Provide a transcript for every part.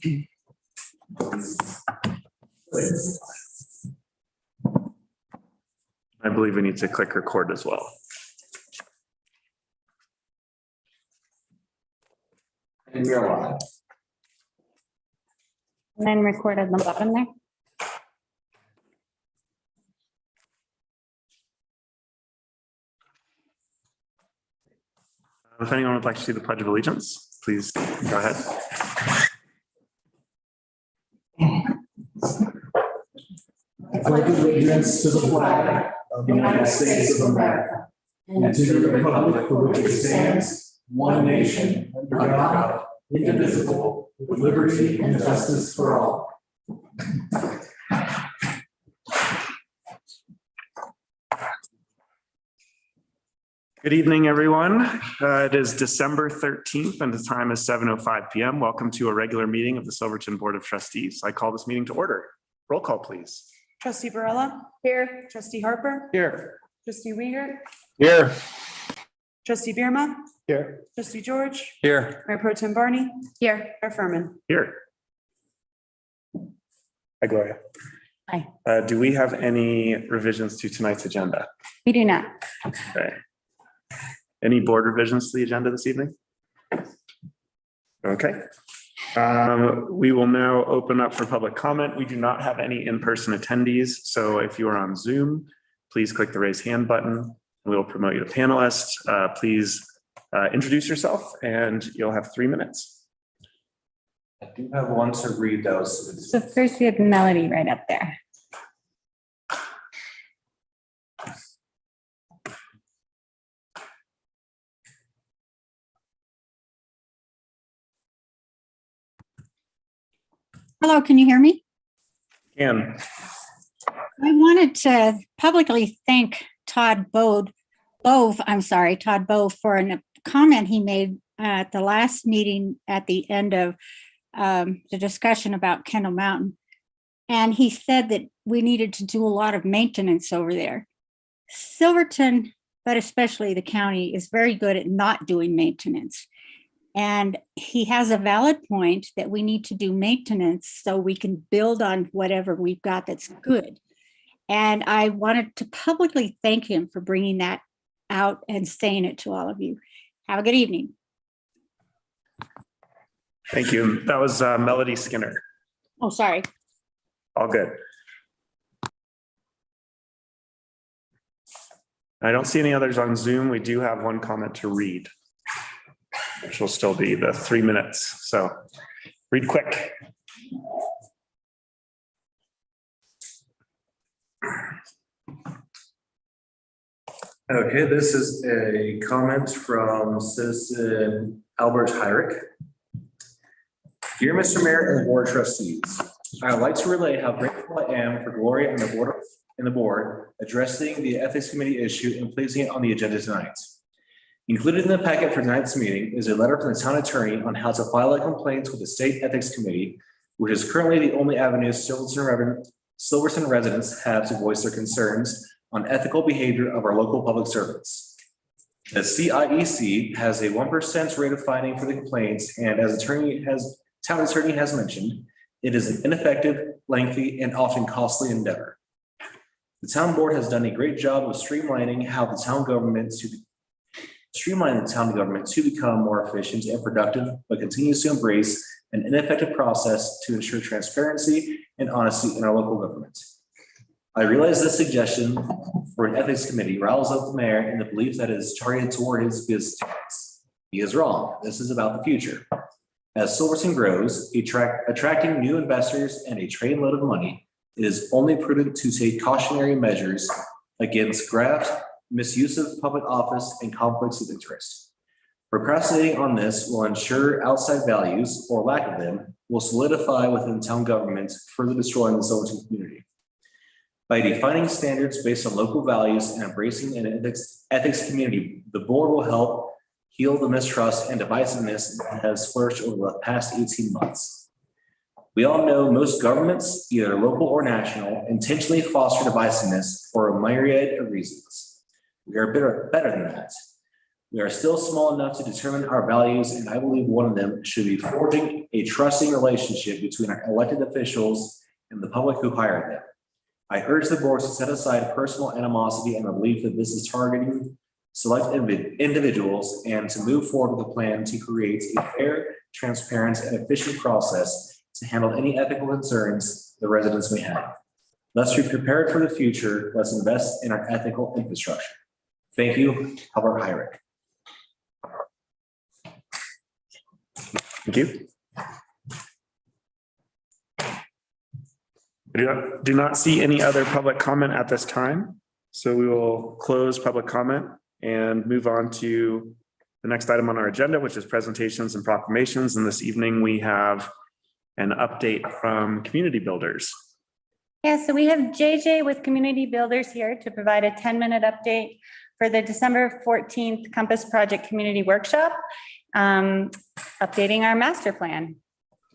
I believe we need to click record as well. And you're live. And then record at the bottom there. If anyone would like to do the Pledge of Allegiance, please go ahead. I pledge allegiance to the flag of the United States of America and to the republic for which it stands, one nation, under God, indivisible, with liberty and justice for all. Good evening, everyone. It is December 13th and the time is 7:05 p.m. Welcome to a regular meeting of the Silverton Board of Trustees. I call this meeting to order. Roll call, please. Trustee Barella. Here. Trustee Harper. Here. Trustee Weiger. Here. Trustee Bierma. Here. Trustee George. Here. Mayor Pro Tem Barney. Here. Mayor Furman. Here. Hi, Gloria. Hi. Do we have any revisions to tonight's agenda? We do not. Okay. Any board revisions to the agenda this evening? Okay. We will now open up for public comment. We do not have any in-person attendees. So if you are on Zoom, please click the raise hand button. We will promote you to panelist. Please introduce yourself and you'll have 3 minutes. I do have one to read those. So first we have Melody right up there. Hello, can you hear me? And I wanted to publicly thank Todd Bove for a comment he made at the last meeting at the end of the discussion about Kendall Mountain. And he said that we needed to do a lot of maintenance over there. Silverton, but especially the county, is very good at not doing maintenance. And he has a valid point that we need to do maintenance so we can build on whatever we've got that's good. And I wanted to publicly thank him for bringing that out and saying it to all of you. Have a good evening. thank you. That was Melody Skinner. Oh, sorry. All good. I don't see any others on Zoom. We do have one comment to read, which will still be the 3 minutes. So read quick. Okay, this is a comment from citizen Albert Hyrick. Dear Mr. Mayor and the Board of Trustees, I would like to relay how grateful I am for Gloria and the board addressing the ethics committee issue and placing it on the agenda tonight. Included in the packet for tonight's meeting is a letter from the town attorney on how to file a complaint with the state ethics committee, which is currently the only avenue Silverton residents have to voice their concerns on ethical behavior of our local public servants. The CIEC has a 1% rate of finding for the complaints, and as town attorney has mentioned, it is an ineffective, lengthy, and often costly endeavor. The town board has done a great job of streamlining the town government to become more efficient and productive, but continues to embrace an ineffective process to ensure transparency and honesty in our local government. I realize this suggestion for an ethics committee riles up the mayor in the belief that it is targeted toward his business interests. He is wrong. This is about the future. As Silverton grows, attracting new investors and a trainload of money, it is only prudent to take cautionary measures against graft, misuse of public office, and conflicts of interest. Procrastinating on this will ensure outside values, or lack of them, will solidify within town government, further destroying the Silverton community. By defining standards based on local values and embracing an ethics community, the board will help heal the mistrust and divisiveness that has flourished over the past 18 months. We all know most governments, either local or national, intentionally foster divisiveness for a myriad of reasons. We are better than that. We are still small enough to determine our values, and I believe one of them should be forging a trusting relationship between our elected officials and the public who hired them. I urge the board to set aside personal animosity and the belief that this is targeting select individuals and to move forward with a plan to create a fair, transparent, and efficient process to handle any ethical concerns the residents may have. Let's be prepared for the future. Let's invest in our ethical infrastructure. Thank you, Albert Hyrick. Thank you. I do not see any other public comment at this time. So we will close public comment and move on to the next item on our agenda, which is presentations and proclamations. And this evening we have an update from community builders. Yeah, so we have JJ with Community Builders here to provide a 10-minute update for the December 14th Compass Project Community Workshop, updating our master plan.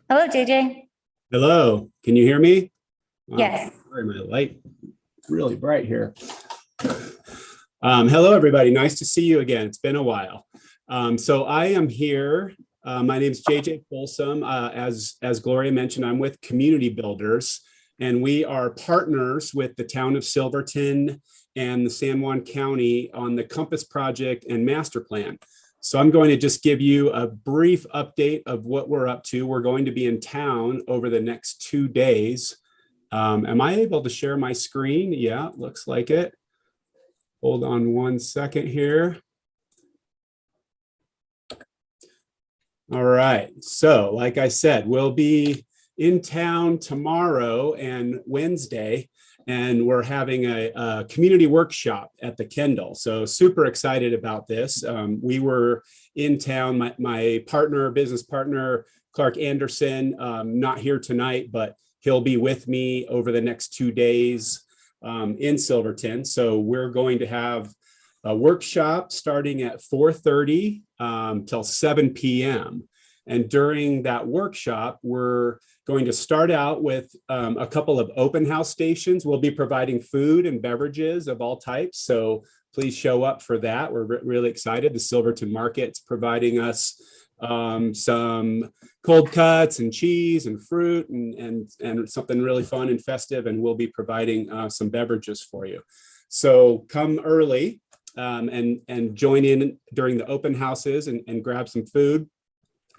Hello, JJ. Hello, can you hear me? Yes. Sorry, my light is really bright here. Hello, everybody. Nice to see you again. It's been a while. So I am here. My name is JJ Folsom. As Gloria mentioned, I'm with Community Builders, and we are partners with the town of Silverton and the San Juan County on the Compass Project and Master Plan. So I'm going to just give you a brief update of what we're up to. We're going to be in town over the next 2 days. Am I able to share my screen? Yeah, looks like it. Hold on one second here. All right, so like I said, we'll be in town tomorrow and Wednesday, and we're having a community workshop at the Kendall. So super excited about this. We were in town, my partner, business partner, Clark Anderson, not here tonight, but he'll be with me over the next 2 days in Silverton. So we're going to have a workshop starting at 4:30 till 7 p.m. And during that workshop, we're going to start out with a couple of open house stations. We'll be providing food and beverages of all types. So please show up for that. We're really excited. The Silverton Market's providing us some cold cuts and cheese and fruit and something really fun and festive. And we'll be providing some beverages for you. So come early and join in during the open houses and grab some food.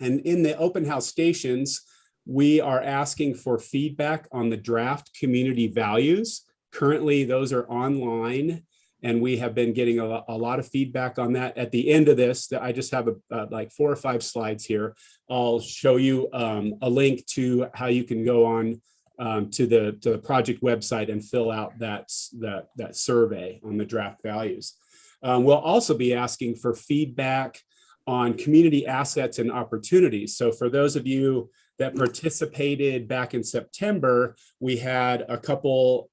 And in the open house stations, we are asking for feedback on the draft community values. Currently, those are online, and we have been getting a lot of feedback on that. At the end of this, I just have like 4 or 5 slides here. I'll show you a link to how you can go on to the project website and fill out that survey on the draft values. We'll also be asking for feedback on community assets and opportunities. So for those of you that participated back in September, we had a couple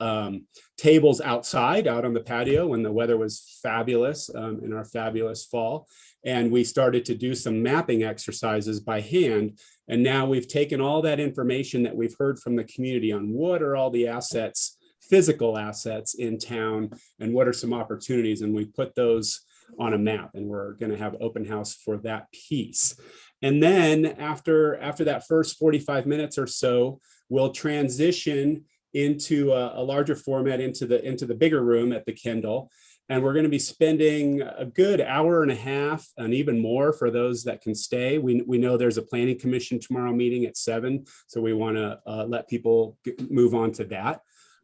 tables outside out on the patio when the weather was fabulous in our fabulous fall. And we started to do some mapping exercises by hand. And now we've taken all that information that we've heard from the community on what are all the assets, physical assets in town, and what are some opportunities. And we put those on a map, and we're going to have open house for that piece. And then after that first 45 minutes or so, we'll transition into a larger format into the bigger room at the Kendall. And we're going to be spending a good hour and a half and even more for those that can stay. We know there's a planning commission tomorrow meeting at 7. So we want to let people move on to that.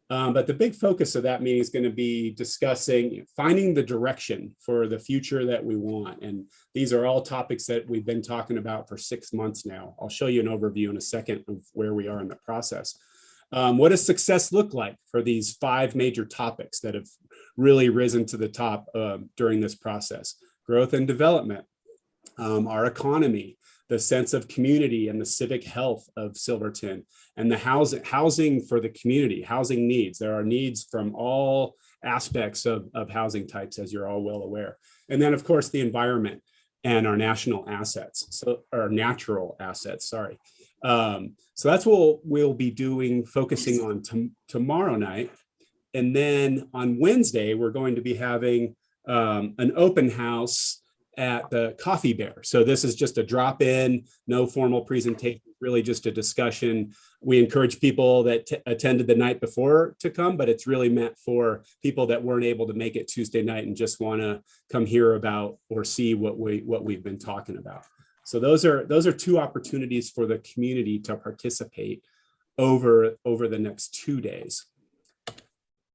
But the big focus of that meeting is going to be discussing finding the direction for the future that we want. And these are all topics that we've been talking about for 6 months now. I'll show you an overview in a second of where we are in the process. What does success look like for these 5 major topics that have really risen to the top during this process? Growth and development, our economy, the sense of community and the civic health of Silverton, and the housing for the community, housing needs. There are needs from all aspects of housing types, as you're all well aware. And then, of course, the environment and our national assets, so our natural assets, sorry. So that's what we'll be doing, focusing on tomorrow night. And then on Wednesday, we're going to be having an open house at the Coffee Bear. So this is just a drop-in, no formal presentation, really just a discussion. We encourage people that attended the night before to come, but it's really meant for people that weren't able to make it Tuesday night and just want to come hear about or see what we've been talking about. So those are two opportunities for the community to participate over the next 2 days.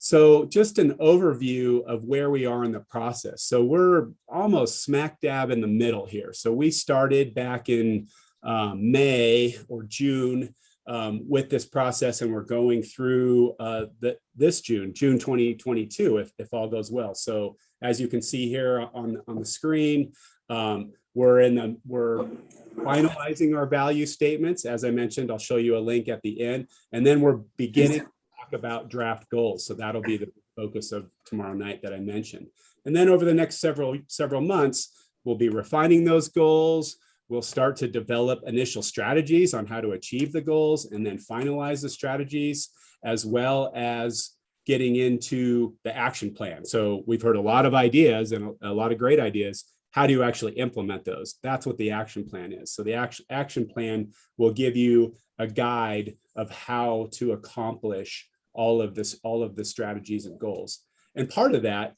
So just an overview of where we are in the process. So we're almost smack dab in the middle here. So we started back in May or June with this process, and we're going through this June 2022, if all goes well. So as you can see here on the screen, we're finalizing our value statements. As I mentioned, I'll show you a link at the end, and then we're beginning about draft goals. So that'll be the focus of tomorrow night that I mentioned. And then over the next several months, we'll be refining those goals. We'll start to develop initial strategies on how to achieve the goals and then finalize the strategies, as well as getting into the action plan. So we've heard a lot of ideas and a lot of great ideas. How do you actually implement those? That's what the action plan is. So the action plan will give you a guide of how to accomplish all of the strategies and goals. And part of that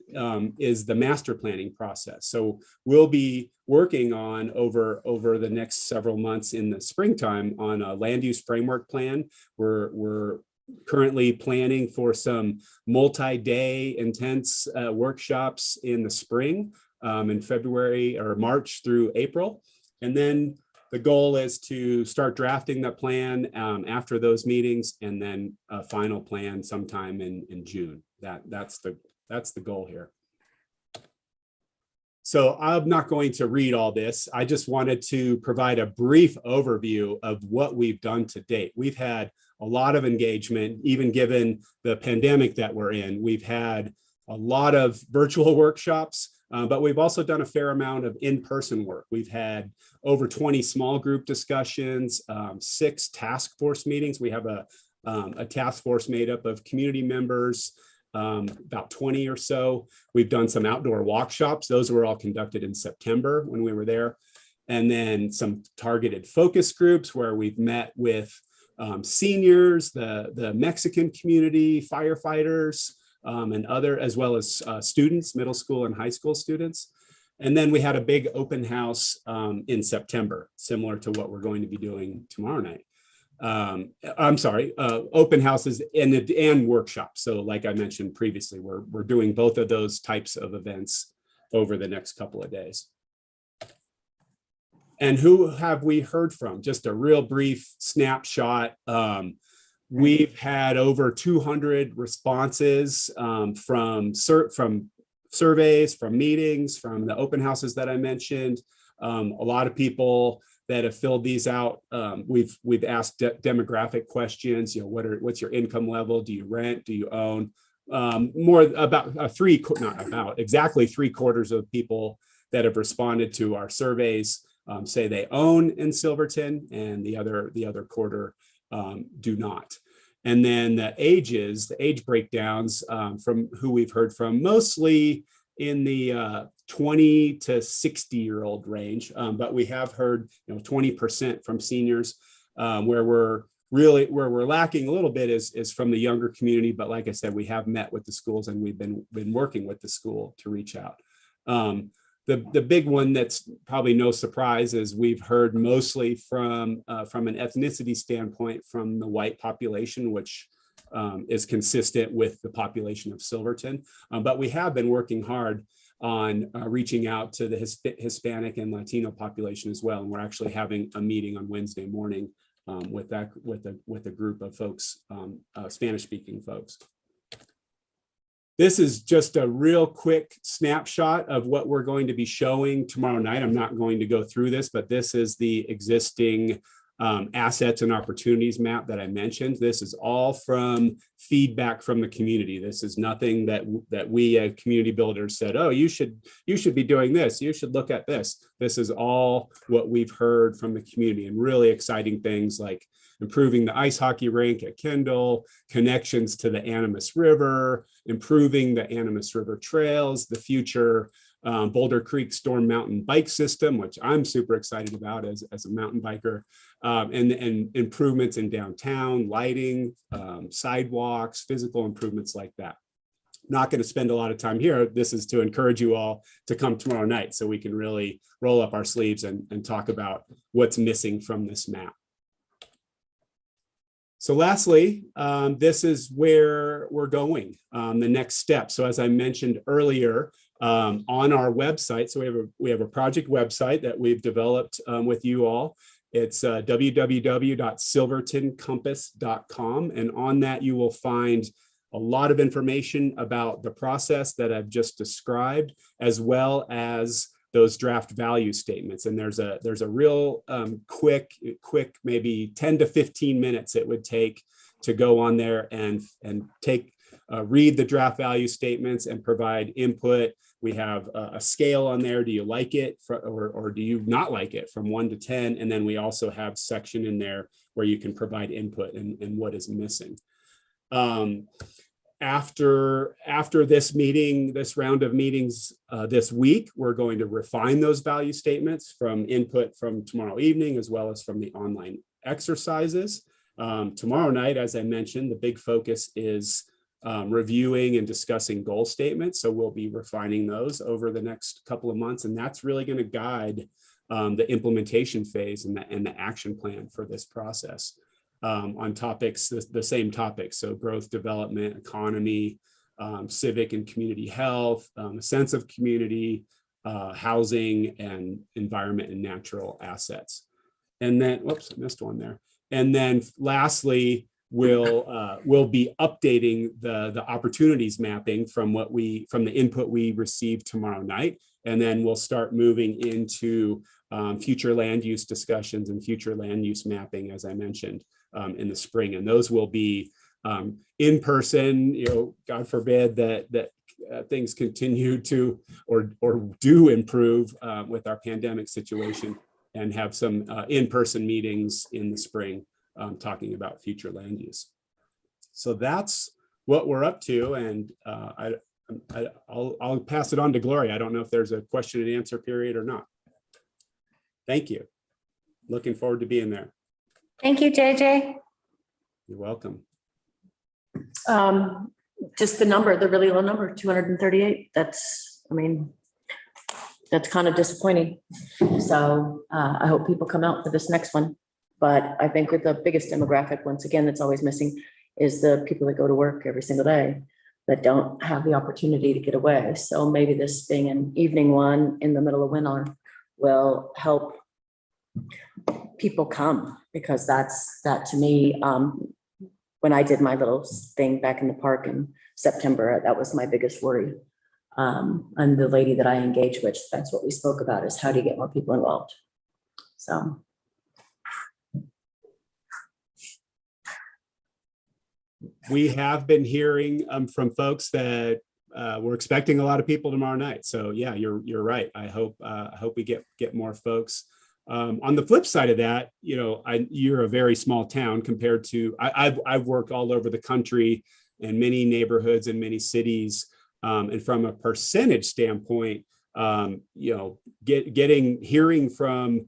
is the master planning process. So we'll be working on over the next several months in the springtime on a land use framework plan. We're currently planning for some multi-day intense workshops in the spring in February or March through April. And then the goal is to start drafting that plan after those meetings, and then a final plan sometime in June. That's the goal here. So I'm not going to read all this. I just wanted to provide a brief overview of what we've done to date. We've had a lot of engagement, even given the pandemic that we're in. We've had a lot of virtual workshops, but we've also done a fair amount of in-person work. We've had over 20 small group discussions, 6 task force meetings. We have a task force made up of community members, about 20 or so. We've done some outdoor workshops. Those were all conducted in September when we were there. And then some targeted focus groups where we've met with seniors, the Mexican community, firefighters, and other, as well as students, middle school and high school students. And then we had a big open house in September, similar to what we're going to be doing tomorrow night. I'm sorry, open houses and workshops. So like I mentioned previously, we're doing both of those types of events over the next couple of days. And who have we heard from? Just a real brief snapshot. We've had over 200 responses from surveys, from meetings, from the open houses that I mentioned. A lot of people that have filled these out. We've asked demographic questions. You know, what's your income level? Do you rent? Do you own? More about exactly 3/4 of people that have responded to our surveys say they own in Silverton, and the other quarter do not. And then the age breakdowns from who we've heard from, mostly in the 20 to 60-year-old range, but we have heard 20% from seniors. Where we're lacking a little bit is from the younger community. But like I said, we have met with the schools, and we've been working with the school to reach out. The big one that's probably no surprise is we've heard mostly from an ethnicity standpoint from the white population, which is consistent with the population of Silverton. But we have been working hard on reaching out to the Hispanic and Latino population as well. And we're actually having a meeting on Wednesday morning with a group of folks, Spanish-speaking folks. This is just a real quick snapshot of what we're going to be showing tomorrow night. I'm not going to go through this, but this is the existing assets and opportunities map that I mentioned. This is all from feedback from the community. This is nothing that we as community builders said, oh, you should be doing this. You should look at this. This is all what we've heard from the community, and really exciting things like improving the ice hockey rink at Kendall, connections to the Animas River, improving the Animas River trails, the future Boulder Creek Storm Mountain Bike System, which I'm super excited about as a mountain biker, and improvements in downtown, lighting, sidewalks, physical improvements like that. Not going to spend a lot of time here. This is to encourage you all to come tomorrow night so we can really roll up our sleeves and talk about what's missing from this map. So lastly, this is where we're going, the next step. So as I mentioned earlier, on our website, so we have a project website that we've developed with you all. It's www.silvertoncompass.com, and on that you will find a lot of information about the process that I've just described, as well as those draft value statements. And there's a real quick, maybe 10 to 15 minutes it would take to go on there and read the draft value statements and provide input. We have a scale on there. Do you like it or do you not like it, from 1 to 10? And then we also have section in there where you can provide input and what is missing. After this meeting, this round of meetings this week, we're going to refine those value statements from input from tomorrow evening, as well as from the online exercises. Tomorrow night, as I mentioned, the big focus is reviewing and discussing goal statements. So we'll be refining those over the next couple of months. And that's really going to guide the implementation phase and the action plan for this process. On topics, the same topics, so growth, development, economy, civic and community health, a sense of community, housing, and environment and natural assets. And then, whoops, I missed one there. And then lastly, we'll be updating the opportunities mapping from the input we received tomorrow night. And then we'll start moving into future land use discussions and future land use mapping, as I mentioned, in the spring. And those will be in person. God forbid that things continue to or do improve with our pandemic situation, and have some in-person meetings in the spring talking about future land use. So that's what we're up to, and I'll pass it on to Gloria. I don't know if there's a question and answer period or not. Thank you. Looking forward to being there. Thank you, JJ. You're welcome. Just the number, the really low number, 238. That's kind of disappointing. So I hope people come out for this next one. But I think with the biggest demographic, once again, that's always missing is the people that go to work every single day that don't have the opportunity to get away. So maybe this being an evening one in the middle of winter will help people come, because that to me, when I did my little thing back in the park in September, that was my biggest worry. And the lady that I engaged with, that's what we spoke about, is how do you get more people involved? So. We have been hearing from folks that we're expecting a lot of people tomorrow night. So yeah, you're right. I hope we get more folks. On the flip side of that, you're a very small town compared to, I've worked all over the country in many neighborhoods and many cities. And from a percentage standpoint, hearing from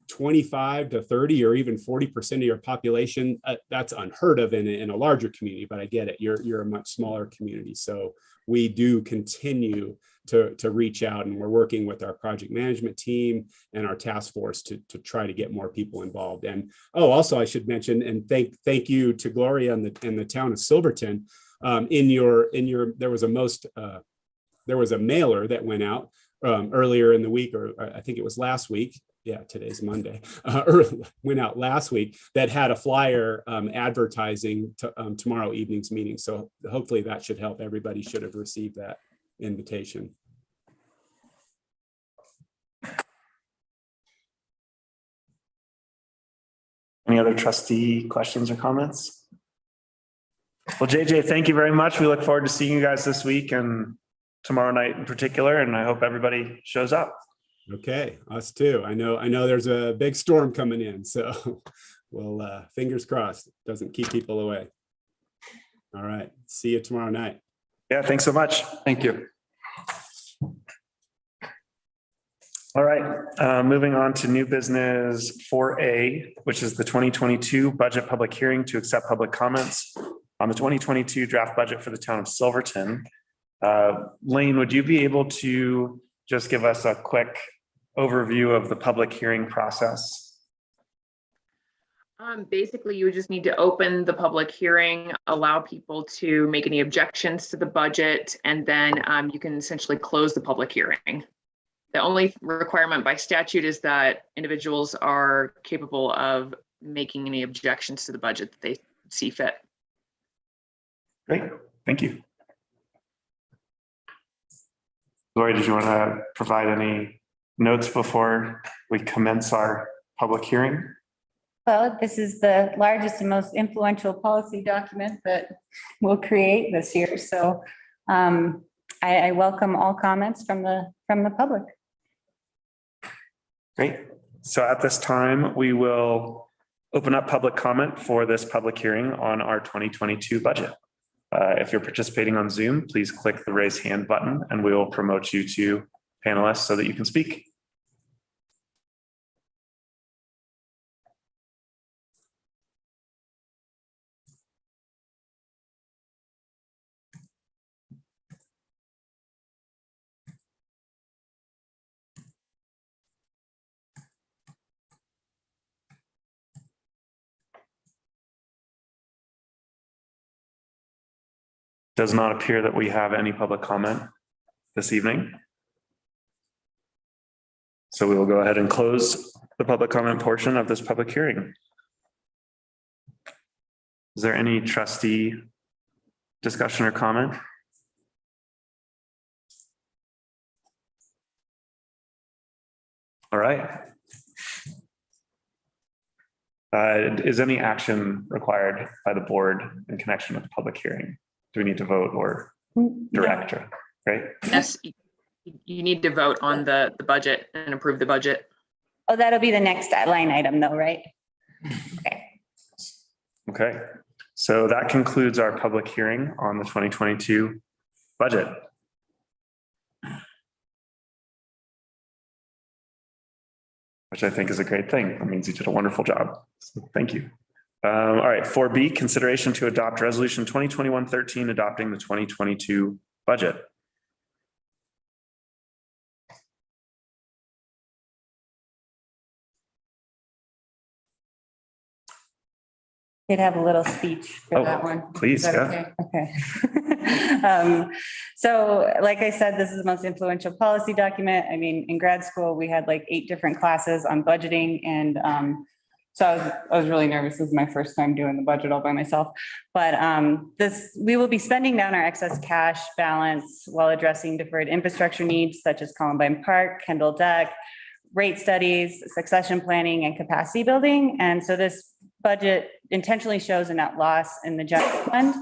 25 to 30 or even 40% of your population, that's unheard of in a larger community, but I get it. You're a much smaller community. So we do continue to reach out, and we're working with our project management team and our task force to try to get more people involved. And also I should mention, and thank you to Gloria and the town of Silverton. There was a mailer that went out earlier in the week, or I think it was last week. Yeah, today's Monday. Went out last week that had a flyer advertising tomorrow evening's meeting. So hopefully that should help. Everybody should have received that invitation. Any other trustee questions or comments? Well, JJ, thank you very much. We look forward to seeing you guys this week and tomorrow night in particular, and I hope everybody shows up. Okay, us too. I know there's a big storm coming in, so we'll fingers crossed it doesn't keep people away. All right, see you tomorrow night. Yeah, thanks so much. Thank you. All right, moving on to new business 4A, which is the 2022 budget public hearing to accept public comments on the 2022 draft budget for the town of Silverton. Lane, would you be able to just give us a quick overview of the public hearing process? Basically, you would just need to open the public hearing, allow people to make any objections to the budget, and then you can essentially close the public hearing. The only requirement by statute is that individuals are capable of making any objections to the budget that they see fit. Great, thank you. Lori, did you want to provide any notes before we commence our public hearing? Well, this is the largest and most influential policy document that we'll create this year. So I welcome all comments from the public. Great. So at this time, we will open up public comment for this public hearing on our 2022 budget. If you're participating on Zoom, please click the raise hand button and we will promote you to panelists so that you can speak. Does not appear that we have any public comment this evening. So we will go ahead and close the public comment portion of this public hearing. Is there any trustee discussion or comment? All right. Is any action required by the board in connection with the public hearing? Do we need to vote or direct her? Right? Yes, you need to vote on the budget and approve the budget. Oh, that'll be the next line item though, right? Okay. Okay, so that concludes our public hearing on the 2022 budget. Which I think is a great thing. That means you did a wonderful job. So thank you. All right, 4B, consideration to adopt resolution 2021-13, adopting the 2022 budget. Did have a little speech for Oh, that one. please, Is that yeah. Okay. So like I said, this is the most influential policy document. I mean, in grad school, we had like 8 different classes on budgeting and so I was really nervous. This is my first time doing the budget all by myself. But we will be spending down our excess cash balance while addressing deferred infrastructure needs such as Columbine Park, Kendall Deck, rate studies, succession planning, and capacity building. And so this budget intentionally shows a net loss in the general fund.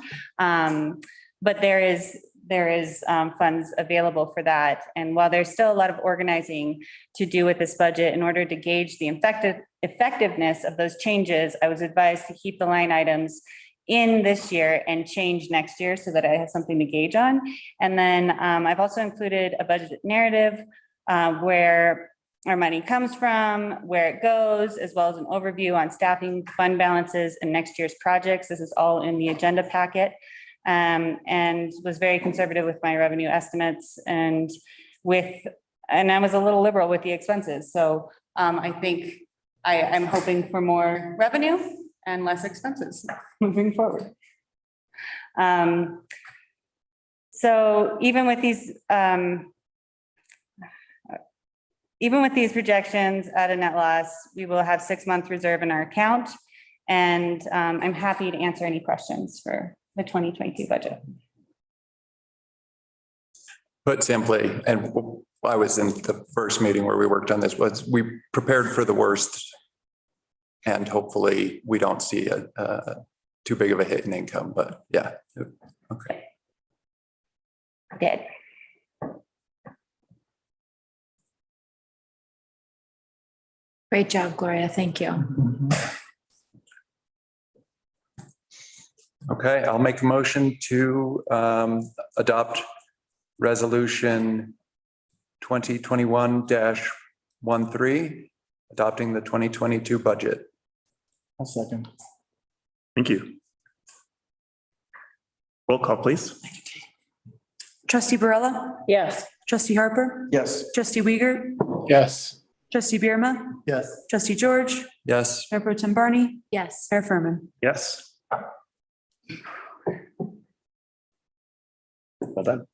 But there is funds available for that. And while there's still a lot of organizing to do with this budget, in order to gauge the effectiveness of those changes, I was advised to keep the line items in this year and change next year so that I have something to gauge on. And then I've also included a budget narrative where our money comes from, where it goes, as well as an overview on staffing, fund balances, and next year's projects. This is all in the agenda packet. And was very conservative with my revenue estimates and I was a little liberal with the expenses. So I think I'm hoping for more revenue and less expenses moving forward. So even with these projections at a net loss, we will have 6-month reserve in our account. And I'm happy to answer any questions for the 2022 budget. Put simply, and I was in the first meeting where we worked on this, was we prepared for the worst and hopefully we don't see too big of a hit in income, but yeah. Okay. Did. Great job, Gloria. Thank you. Okay, I'll make a motion to adopt resolution 2021-13, 13, adopting the 2022 budget. I'll second. Thank you. Roll call, please. Trustee Barella, Yes. trustee Harper, Yes. trustee Uyghur, Yes. trustee Birma, Yes. trustee George, Yes. Mayor Pro Tem Barney, Yes. Mayor Furman. Yes. Well done.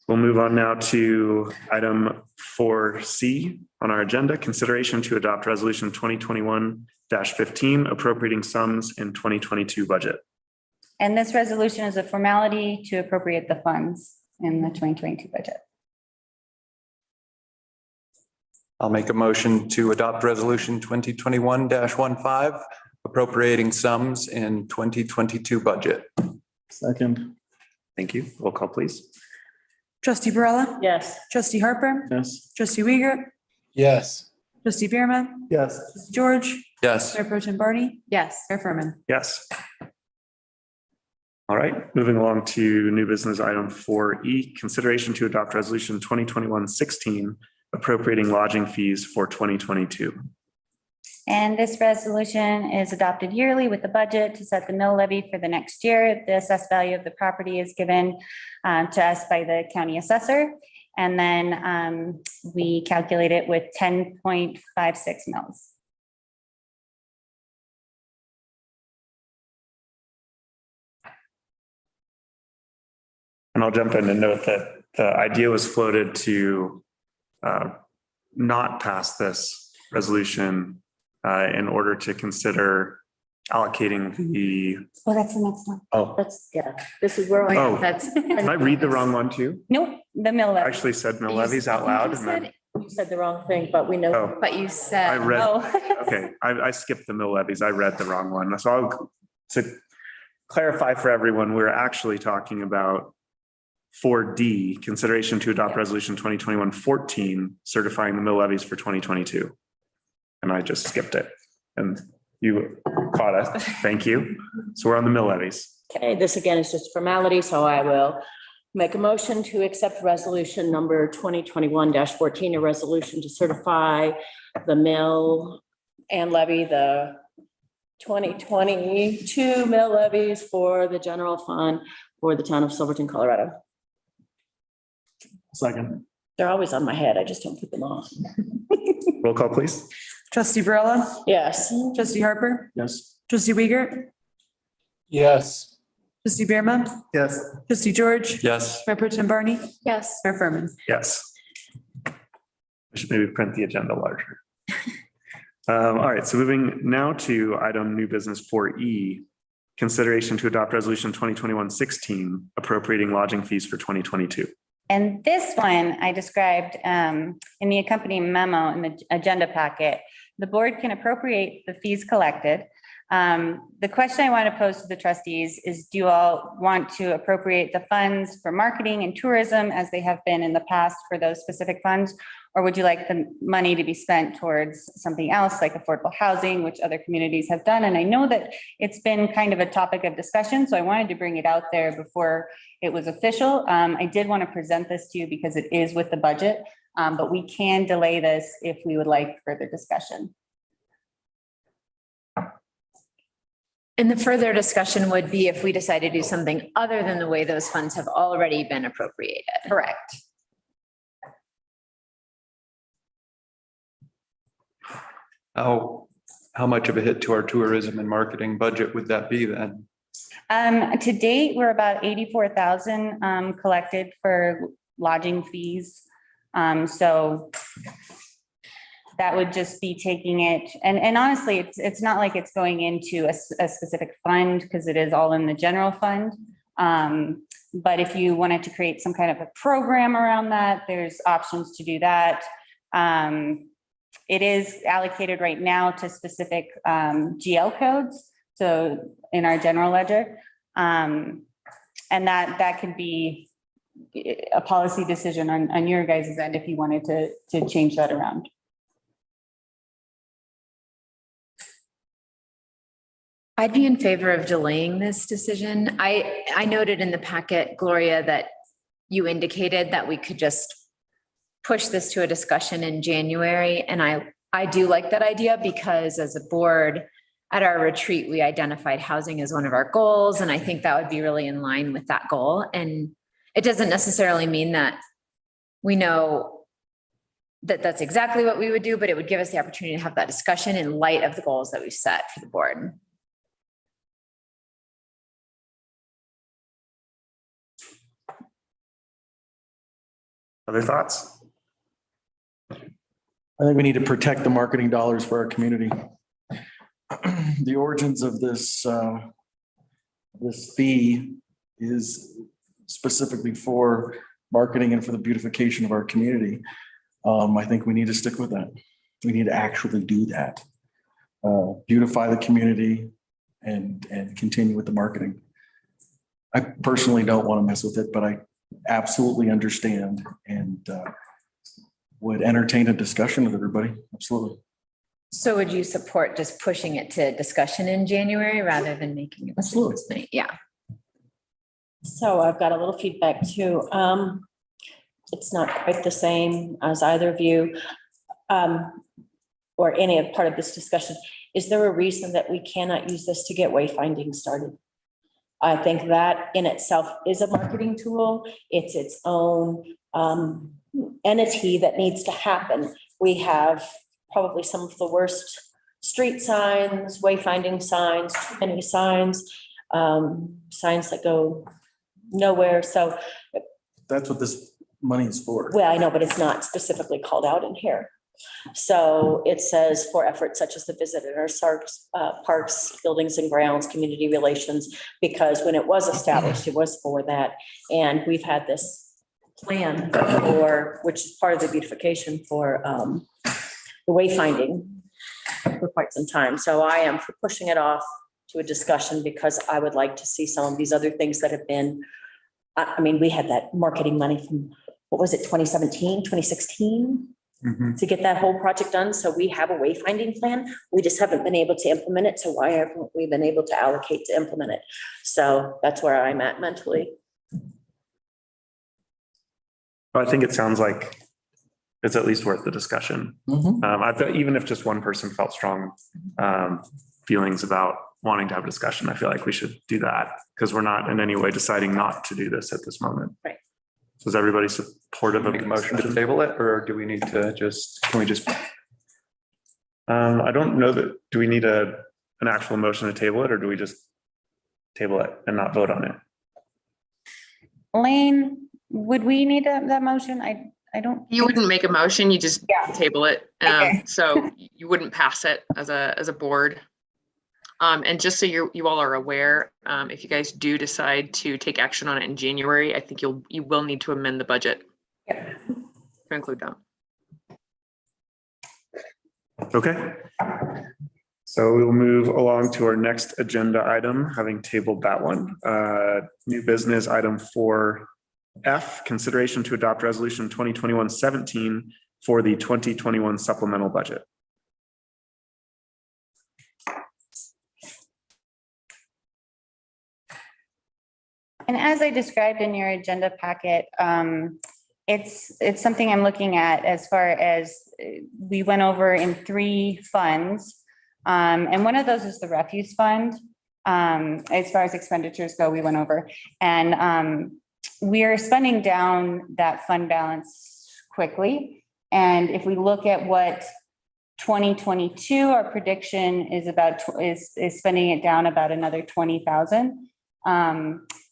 We'll move on now to item 4C on our agenda, consideration to adopt resolution 2021-15 appropriating sums in 2022 budget. And this resolution is a formality to appropriate the funds in the 2022 budget. I'll make a motion to adopt resolution 2021-15 appropriating sums in 2022 budget. Second. Thank you. Roll call, please. Trustee Barella, Yes. trustee Harper, Yes. trustee Uyghur, Yes. trustee Birma, Yes. trustee George, Yes. Mayor Pro Tem Barney, Yes. Mayor Furman. Yes. All right, moving along to new business item 4E, consideration to adopt resolution 2021-16 appropriating lodging fees for 2022. And this resolution is adopted yearly with the budget to set the mill levy for the next year. The assessed value of the property is given to us by the county assessor. And then we calculate it with 10.56 mils. And I'll jump in and note that the idea was floated to not pass this resolution in order to consider allocating the, Oh, that's the next one. That's, yeah, this is where. Oh. That's. did I read the wrong one too? Nope, the mill I levy. actually said mill You levies out loud You and then, said- You said the wrong thing, but we know. oh, But you I said. read, Oh. okay, I skipped the mill levies. I read the wrong one. So I'll, to clarify for everyone, we're actually talking about 4D, consideration to adopt resolution 2021-14, certifying the mill levies for 2022. And I just skipped it and you caught us. Thank you. So we're on the mill levies. Okay, this again is just formality, so I will make a motion to accept resolution number 2021-14, a resolution to certify the mill and levy the 2022 mill levies for the general fund for the town of Silverton, Colorado. Second. They're always on my head. I just don't put them on. Roll call, please. Trustee Barella, Yes. trustee Harper, Yes. trustee Uyghur, Yes. trustee Birma, Yes. trustee George, Yes. Mayor Pro Tem Barney, Yes. Mayor Furman. Yes. I should maybe print the agenda larger. All right, so moving now to item new business 4E, consideration to adopt resolution 2021-16 appropriating lodging fees for 2022. And this one I described in the accompanying memo in the agenda packet. The board can appropriate the fees collected. The question I want to pose to the trustees is, do you all want to appropriate the funds for marketing and tourism as they have been in the past for those specific funds? Or would you like the money to be spent towards something else like affordable housing, which other communities have done? And I know that it's been kind of a topic of discussion, so I wanted to bring it out there before it was official. I did want to present this to you because it is with the budget, but we can delay this if we would like further discussion. And the further discussion would be if we decide to do something other than the way those funds have already been appropriated. Correct. How much of a hit to our tourism and marketing budget would that be then? To date, we're about 84,000 collected for lodging fees. So that would just be taking it, and honestly, it's not like it's going into a specific fund because it is all in the general fund. But if you wanted to create some kind of a program around that, there's options to do that. It is allocated right now to specific GL codes. So in our general ledger, and that could be a policy decision on your guys' end if you wanted to change that around. I'd be in favor of delaying this decision. I noted in the packet, Gloria, that you indicated that we could just push this to a discussion in January. And I do like that idea because as a board at our retreat, we identified housing as one of our goals. And I think that would be really in line with that goal. And it doesn't necessarily mean that we know that that's exactly what we would do, but it would give us the opportunity to have that discussion in light of the goals that we've set for the board. Other thoughts? I think we need to protect the marketing dollars for our community. The origins of this fee is specifically for marketing and for the beautification of our community. I think we need to stick with that. We need to actually do that. Beautify the community and continue with the marketing. I personally don't want to mess with it, but I absolutely understand and would entertain a discussion with everybody. Absolutely. So would you support just pushing it to discussion in January rather than making it? Absolutely. Yeah. So I've got a little feedback too. It's not quite the same as either of you or any of part of this discussion. Is there a reason that we cannot use this to get wayfinding started? I think that in itself is a marketing tool. It's its own entity that needs to happen. We have probably some of the worst street signs, wayfinding signs, too many signs, signs that go nowhere. So That's what this money is for. well, I know, but it's not specifically called out in here. So it says for efforts such as the visitor parks, buildings and grounds, community relations, because when it was established, it was for that. And we've had this plan for, which is part of the beautification for the wayfinding for quite some time. So I am for pushing it off to a discussion because I would like to see some of these other things that have been, I mean, we had that marketing money from, what was it, 2017, 2016? To get that whole project done. So we have a wayfinding plan. We just haven't been able to implement it. So why haven't we been able to allocate to implement it? So that's where I'm at mentally. I think it sounds like it's at least worth the discussion. I thought even if just one person felt strong feelings about wanting to have a discussion, I feel like we should do that because we're not in any way deciding not to do this at this moment. Right. So is everybody supportive of Make the a motion to table it, or do we need to can we just? I don't know that, do we need an actual motion to table it or do we just table it and not vote on it? Elaine, would we need that motion? I don't. You wouldn't make a motion, you just Yeah. table it. Okay. So you wouldn't pass it as a board. And just so you all are aware, if you guys do decide to take action on it in January, I think you will need to amend the budget to include that. Okay. So we will move along to our next agenda item, having tabled that one. New business item 4F, consideration to adopt resolution 2021-17 for the 2021 supplemental budget. And as I described in your agenda packet, it's something I'm looking at as far as we went over in 3 funds. And one of those is the refuse fund. As far as expenditures go, we went over. And we are spending down that fund balance quickly. And if we look at what 2022, our prediction is about, is spending it down about another 20,000.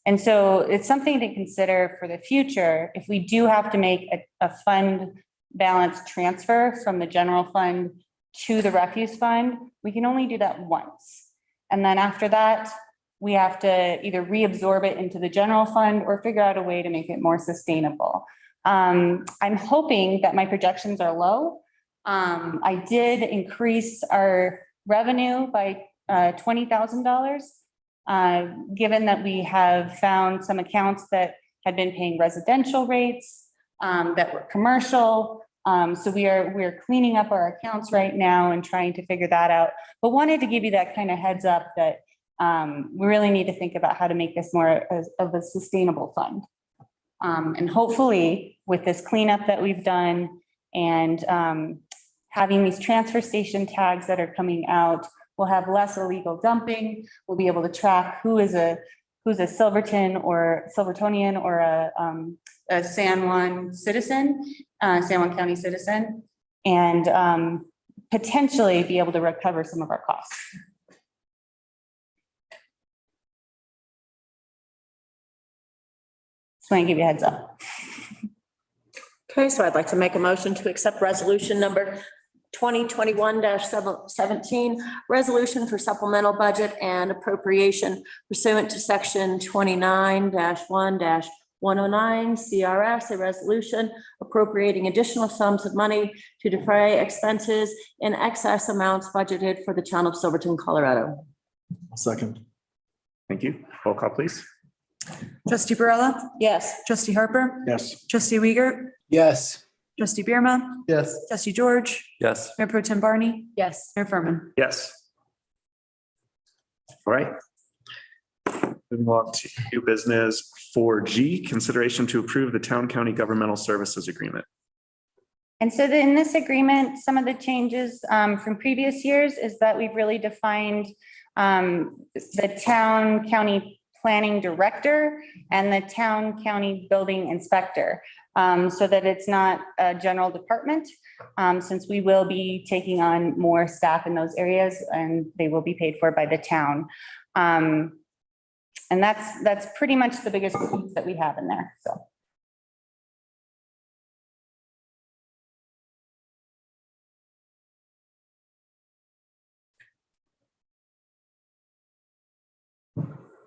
And so it's something to consider for the future. If we do have to make a fund balance transfer from the general fund to the refuse fund, we can only do that once. And then after that, we have to either reabsorb it into the general fund or figure out a way to make it more sustainable. I'm hoping that my projections are low. I did increase our revenue by $20,000. Given that we have found some accounts that had been paying residential rates that were commercial. So we're cleaning up our accounts right now and trying to figure that out. But wanted to give you that kind of heads up that we really need to think about how to make this more of a sustainable fund. And hopefully with this cleanup that we've done and having these transfer station tags that are coming out, we'll have less illegal dumping. We'll be able to track who's a Silverton or Silvertonian or a San Juan citizen, San Juan County citizen, and potentially be able to recover some of our costs. Just want to give you a heads up. Okay, so I'd like to make a motion to accept resolution number 2021-17, resolution for supplemental budget and appropriation pursuant to section 29-1-109 CRS, a resolution appropriating additional sums of money to defray expenses in excess amounts budgeted for the town of Silverton, Colorado. Second. Thank you. Roll call, please. Trustee Barella, Yes. trustee Harper, Yes. trustee Uyghur, Yes. trustee Birma, Yes. trustee George, Yes. Mayor Pro Tem Barney, Yes. Mayor Furman. Yes. All right. Moving on to new business 4G, consideration to approve the town county governmental services agreement. And so in this agreement, some of the changes from previous years is that we've really defined the town county planning director and the town county building inspector, so that it's not a general department, since we will be taking on more staff in those areas and they will be paid for by the town. And that's pretty much the biggest piece that we have in there, so.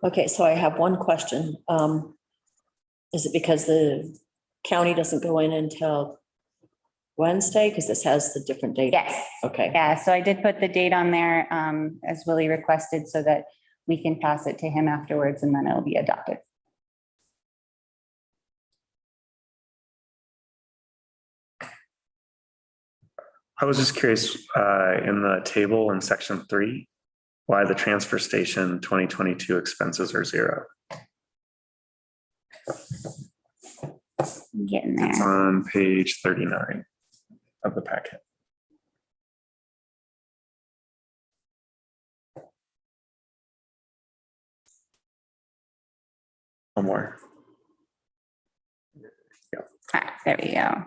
Okay, so I have one question. Is it because the county doesn't go in until Wednesday? Because this has the different date. Yes. Okay. Yeah, so I did put the date on there as Willie requested so that we can pass it to him afterwards and then it'll be adopted. I was just curious, in the table in section 3, why the transfer station 2022 expenses are 0. Getting It's there. on page 39 of the packet. One more. Ah, there we go.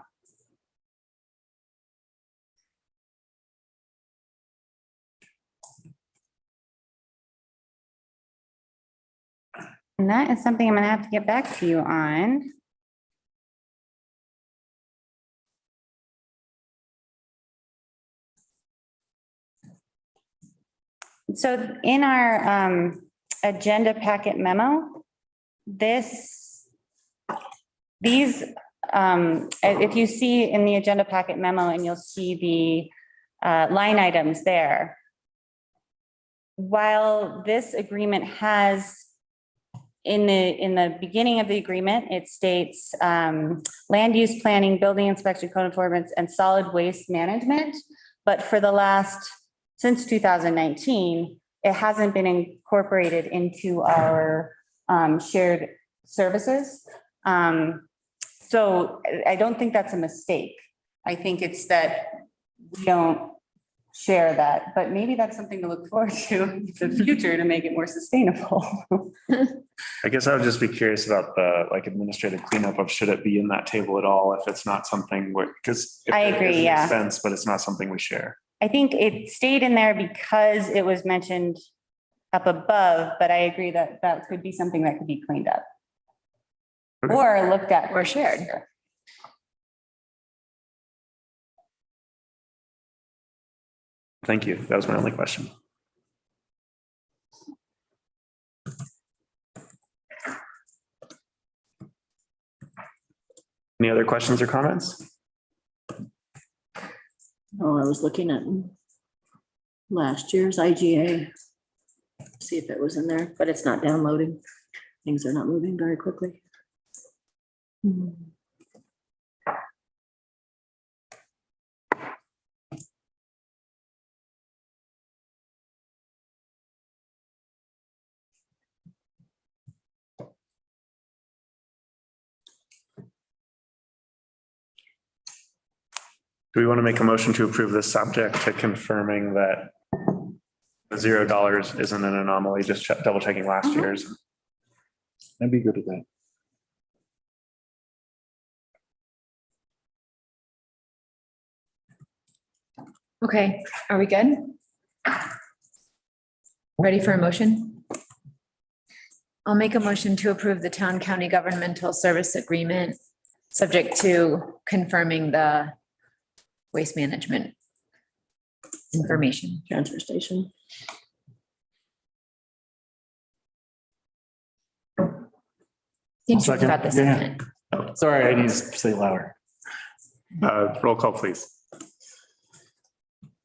And that is something I'm gonna have to get back to you on. So in our agenda packet memo, these, if you see in the agenda packet memo and you'll see the line items there. While this agreement has, in the beginning of the agreement, it states land use planning, building inspection, code enforcement, and solid waste management. But for the last, since 2019, it hasn't been incorporated into our shared services. So I don't think that's a mistake. I think it's that we don't share that, but maybe that's something to look forward to in the future to make it more sustainable. I guess I would just be curious about the administrative cleanup of should it be in that table at all if it's not something where, because I agree, yeah. Expense, but it's not something we share. I think it stayed in there because it was mentioned up above, but I agree that that could be something that could be cleaned up. Okay. Or looked at. Or shared. Thank you. That was my only question. Any other questions or comments? Oh, I was looking at last year's IGA. See if it was in there, but it's not downloading. Things are not moving very quickly. Do we want to make a motion to approve this subject to confirming that the $0 isn't an anomaly, just double checking last year's? I'd be good with that. Okay, are we good? Ready for a motion? I'll make a motion to approve the town county governmental service agreement, subject to confirming the waste management information. Transfer station. Seems you forgot the second. Sorry, I need to say louder. Roll call, please.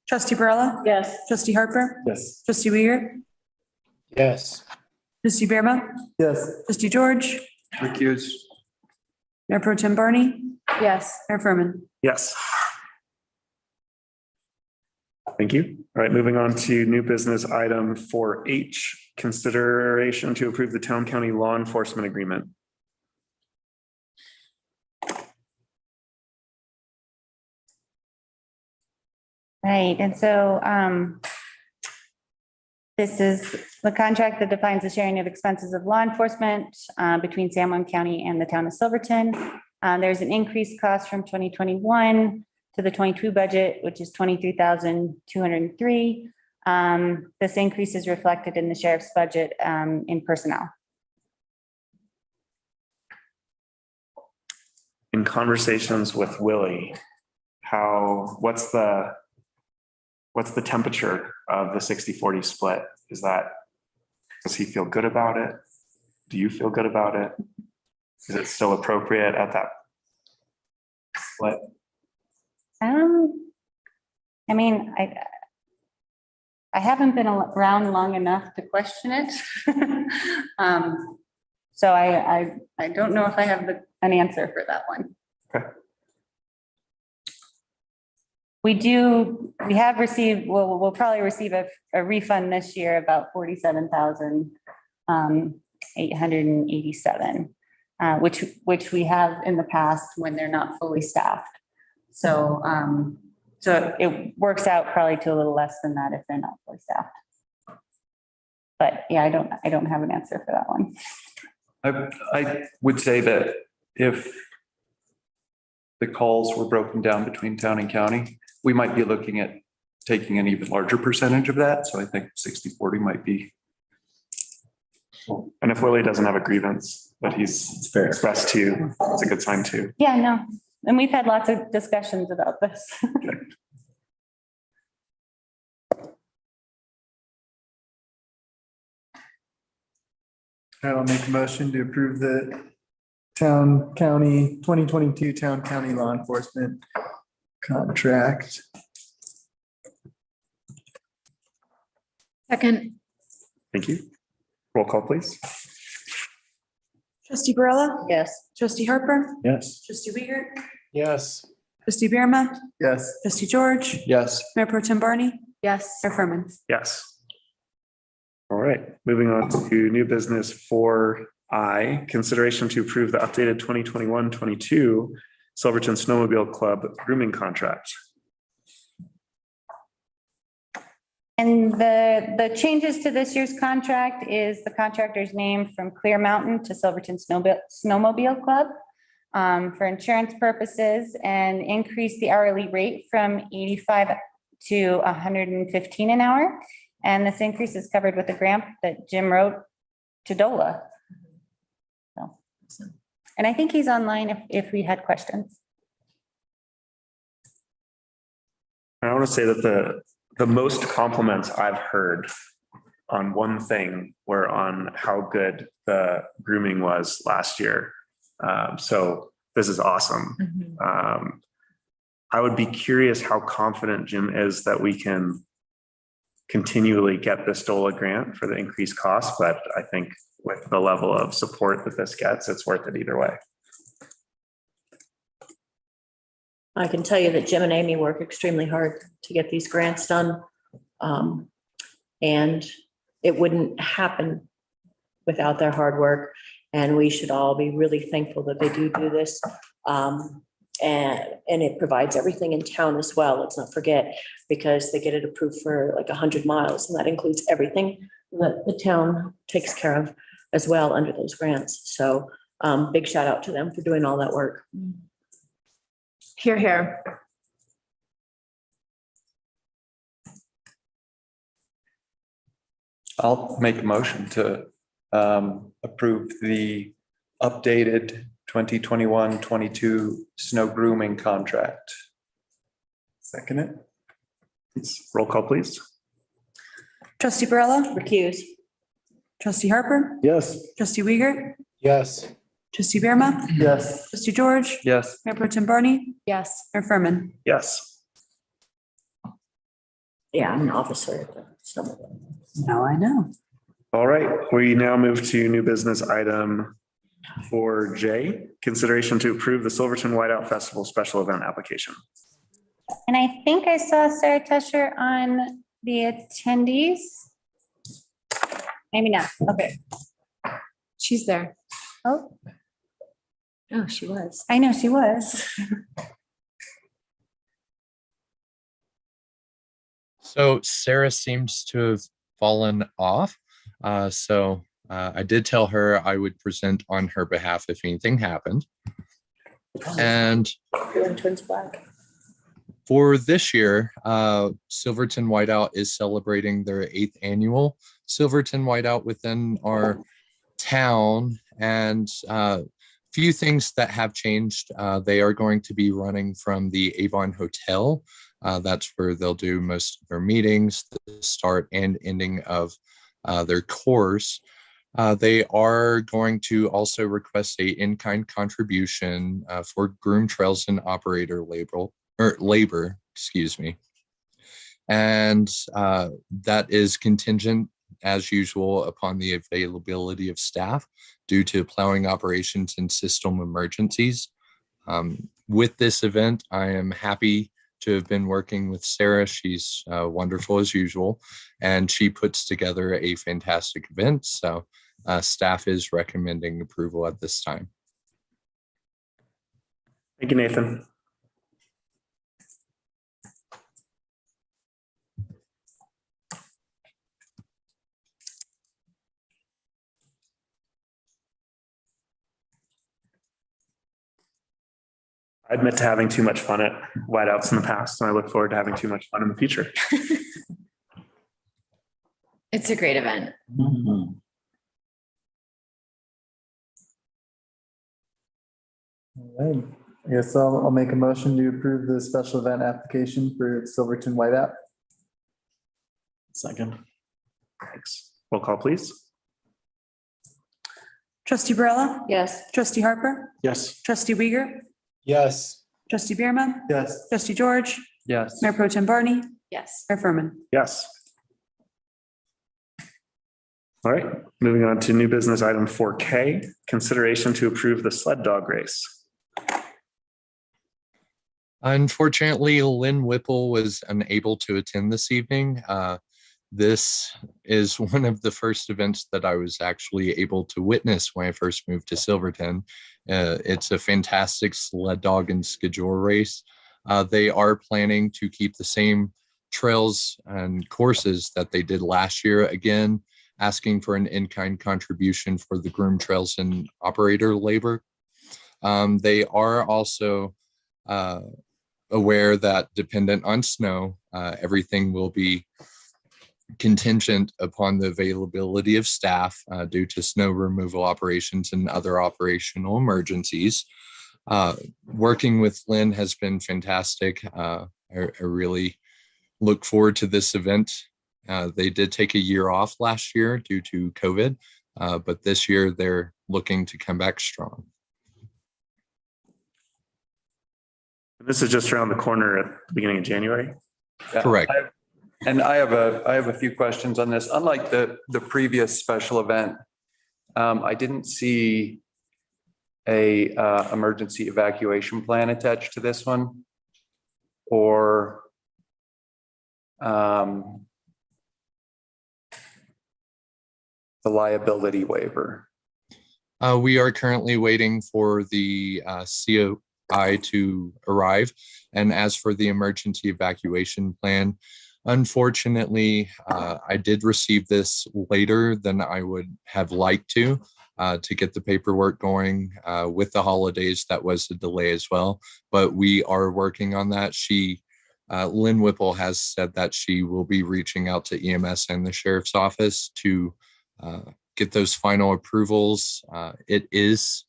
Trustee Barella. Yes. Trustee Harper. Yes. Trustee Weir. Yes. Trustee Bearma. Yes. Trustee George. Recuse. Mayor Pro Tem Barney. Yes. Mayor Furman. Yes. Thank you. All right, moving on to new business item 4H, consideration to approve the town county law enforcement agreement. Right, and so this is the contract that defines the sharing of expenses of law enforcement between San Juan County and the town of Silverton. There's an increased cost from 2021 to the 22 budget, which is $23,203. This increase is reflected in the sheriff's budget in personnel. In conversations with Willie, what's the temperature of the 60-40 split? Does he feel good about it? Do you feel good about it? Is it still appropriate at that split? I mean, I haven't been around long enough to question it. So I don't know if I have an answer for that one. Okay. We have received, we'll probably receive a refund this year, about 47,887, which we have in the past when they're not fully staffed. So, so it works out probably to a little less than that if they're not fully staffed. But yeah, I don't have an answer for that one. I would say that if the calls were broken down between town and county, we might be looking at taking an even larger percentage of that. So I think 60-40 might be. And if Willie doesn't have a grievance that he's expressed to you, it's a good sign too. Yeah, no, and we've had lots of discussions about this. I'll make a motion to approve the county 2022 town county law enforcement contract. Second. Thank you. Roll call, please. Trustee Barella. Yes. Trustee Harper. Yes. Trustee Weir. Yes. Trustee Bearma. Yes. Trustee George. Yes. Mayor Pro Tem Barney. Yes. Mayor Furman. Yes. All right, moving on to new business 4I, consideration to approve the updated 2021-22 Silverton Snowmobile Club grooming contract. And the changes to this year's contract is the contractor's name from Clear Mountain to Silverton Snowmobile Club for insurance purposes, and increase the hourly rate from 85 to 115 an hour. And this increase is covered with a grant that Jim wrote to DOLA. So, and I think he's online if we had questions. I want to say that the most compliments I've heard on one thing were on how good the grooming was last year. So this is awesome. I would be curious how confident Jim is that we can continually get this DOLA grant for the increased cost, but I think with the level of support that this gets, it's worth it either way. I can tell you that Jim and Amy work extremely hard to get these grants done. And it wouldn't happen without their hard work. And we should all be really thankful that they do this. And it provides everything in town as well, let's not forget, because they get it approved for like 100 miles, and that includes everything that the town takes care of as well under those grants. So big shout out to them for doing all that work. Here, here. I'll make a motion to approve the updated 2021-22 snow grooming contract. Second it. Roll call, please. Trustee Barella, Recuse. trustee Harper, Yes. trustee Uyghur, Yes. trustee Birma, Yes. trustee George, Yes. Mayor Pro Tem Barney, Yes. Mayor Furman. Yes. Yeah, I'm an officer at the snowmobile. No, I know. All right, we now move to new business item 4J, consideration to approve the Silverton Whiteout Festival special event application. And I think I saw Sarah Tusher on the attendees. Maybe not. Okay. She's there. Oh, Oh, she was. I know she was. So Sarah seems to have fallen off. I did tell her I would present on her behalf if anything happened. And Twins black. for this year, Silverton Whiteout is celebrating their 8th annual Silverton Whiteout within our town. And few things that have changed. They are going to be running from the Avon Hotel. That's where they'll do most of their meetings, the start and ending of their course. They are going to also request a in-kind contribution for groom trails and operator labor, excuse me. And that is contingent, as usual, upon the availability of staff due to plowing operations and system emergencies. With this event, I am happy to have been working with Sarah. She's wonderful as usual, and she puts together a fantastic event. So staff is recommending approval at this time. Thank you, Nathan. I admit to having too much fun at whiteouts in the past, and I look forward to having too much fun in the future. It's a great event. All right, I guess I'll make a motion to approve the special event application for Silverton Whiteout. Second. Thanks. Roll call, please. Trustee Barella, Yes. trustee Harper, Yes. trustee Uyghur, Yes. trustee Birma, Yes. trustee George, Yes. Mayor Pro Tem Barney, Yes. Mayor Furman. Yes. All right, moving on to new business item 4K, consideration to approve the sled dog race. Unfortunately, Lynn Whipple was unable to attend this evening. This is one of the first events that I was actually able to witness when I first moved to Silverton. It's a fantastic sled dog and schedule race. They are planning to keep the same trails and courses that they did last year, again, asking for an in-kind contribution for the groom trails and operator labor. They are also aware that dependent on snow, everything will be contingent upon the availability of staff due to snow removal operations and other operational emergencies. Working with Lynn has been fantastic. I really look forward to this event. They did take a year off last year due to COVID, but this year they're looking to come back strong. This is just around the corner at the beginning of January. Yeah. Correct. And I have a few questions on this. Unlike the previous special event, I didn't see a emergency evacuation plan attached to this one, or the liability waiver. We are currently waiting for the I to arrive. And as for the emergency evacuation plan, unfortunately, I did receive this later than I would have liked to get the paperwork going with the holidays. That was a delay as well, but we are working on that. Lynn Whipple has said that she will be reaching out to EMS and the sheriff's office to get those final approvals. It is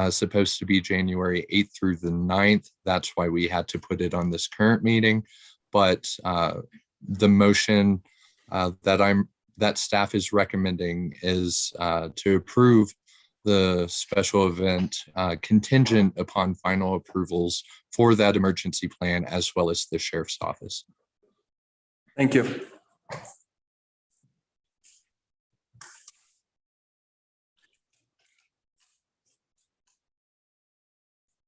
supposed to be January 8th through the 9th. That's why we had to put it on this current meeting. But the motion that staff is recommending is to approve the special event contingent upon final approvals for that emergency plan as well as the sheriff's office. Thank you.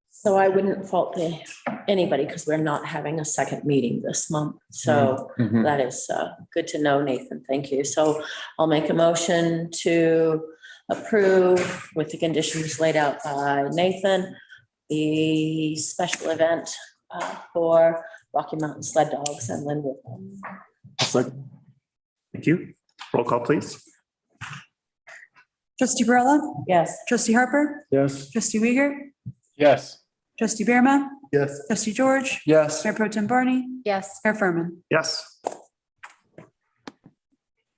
So I wouldn't fault anybody because we're not having a second meeting this month. So Mhm. that is good to know, Nathan. Thank you. So I'll make a motion to approve with the conditions laid out by Nathan, the special event for Rocky Mountain Sled Dogs and Linwood. Thank you. Roll call, please. Trustee Barella, Yes. trustee Harper, Yes. trustee Uyghur, Yes. trustee Bearma, Yes. trustee George, Yes. Mayor Pro Tem Barney, Yes. Mayor Furman. Yes.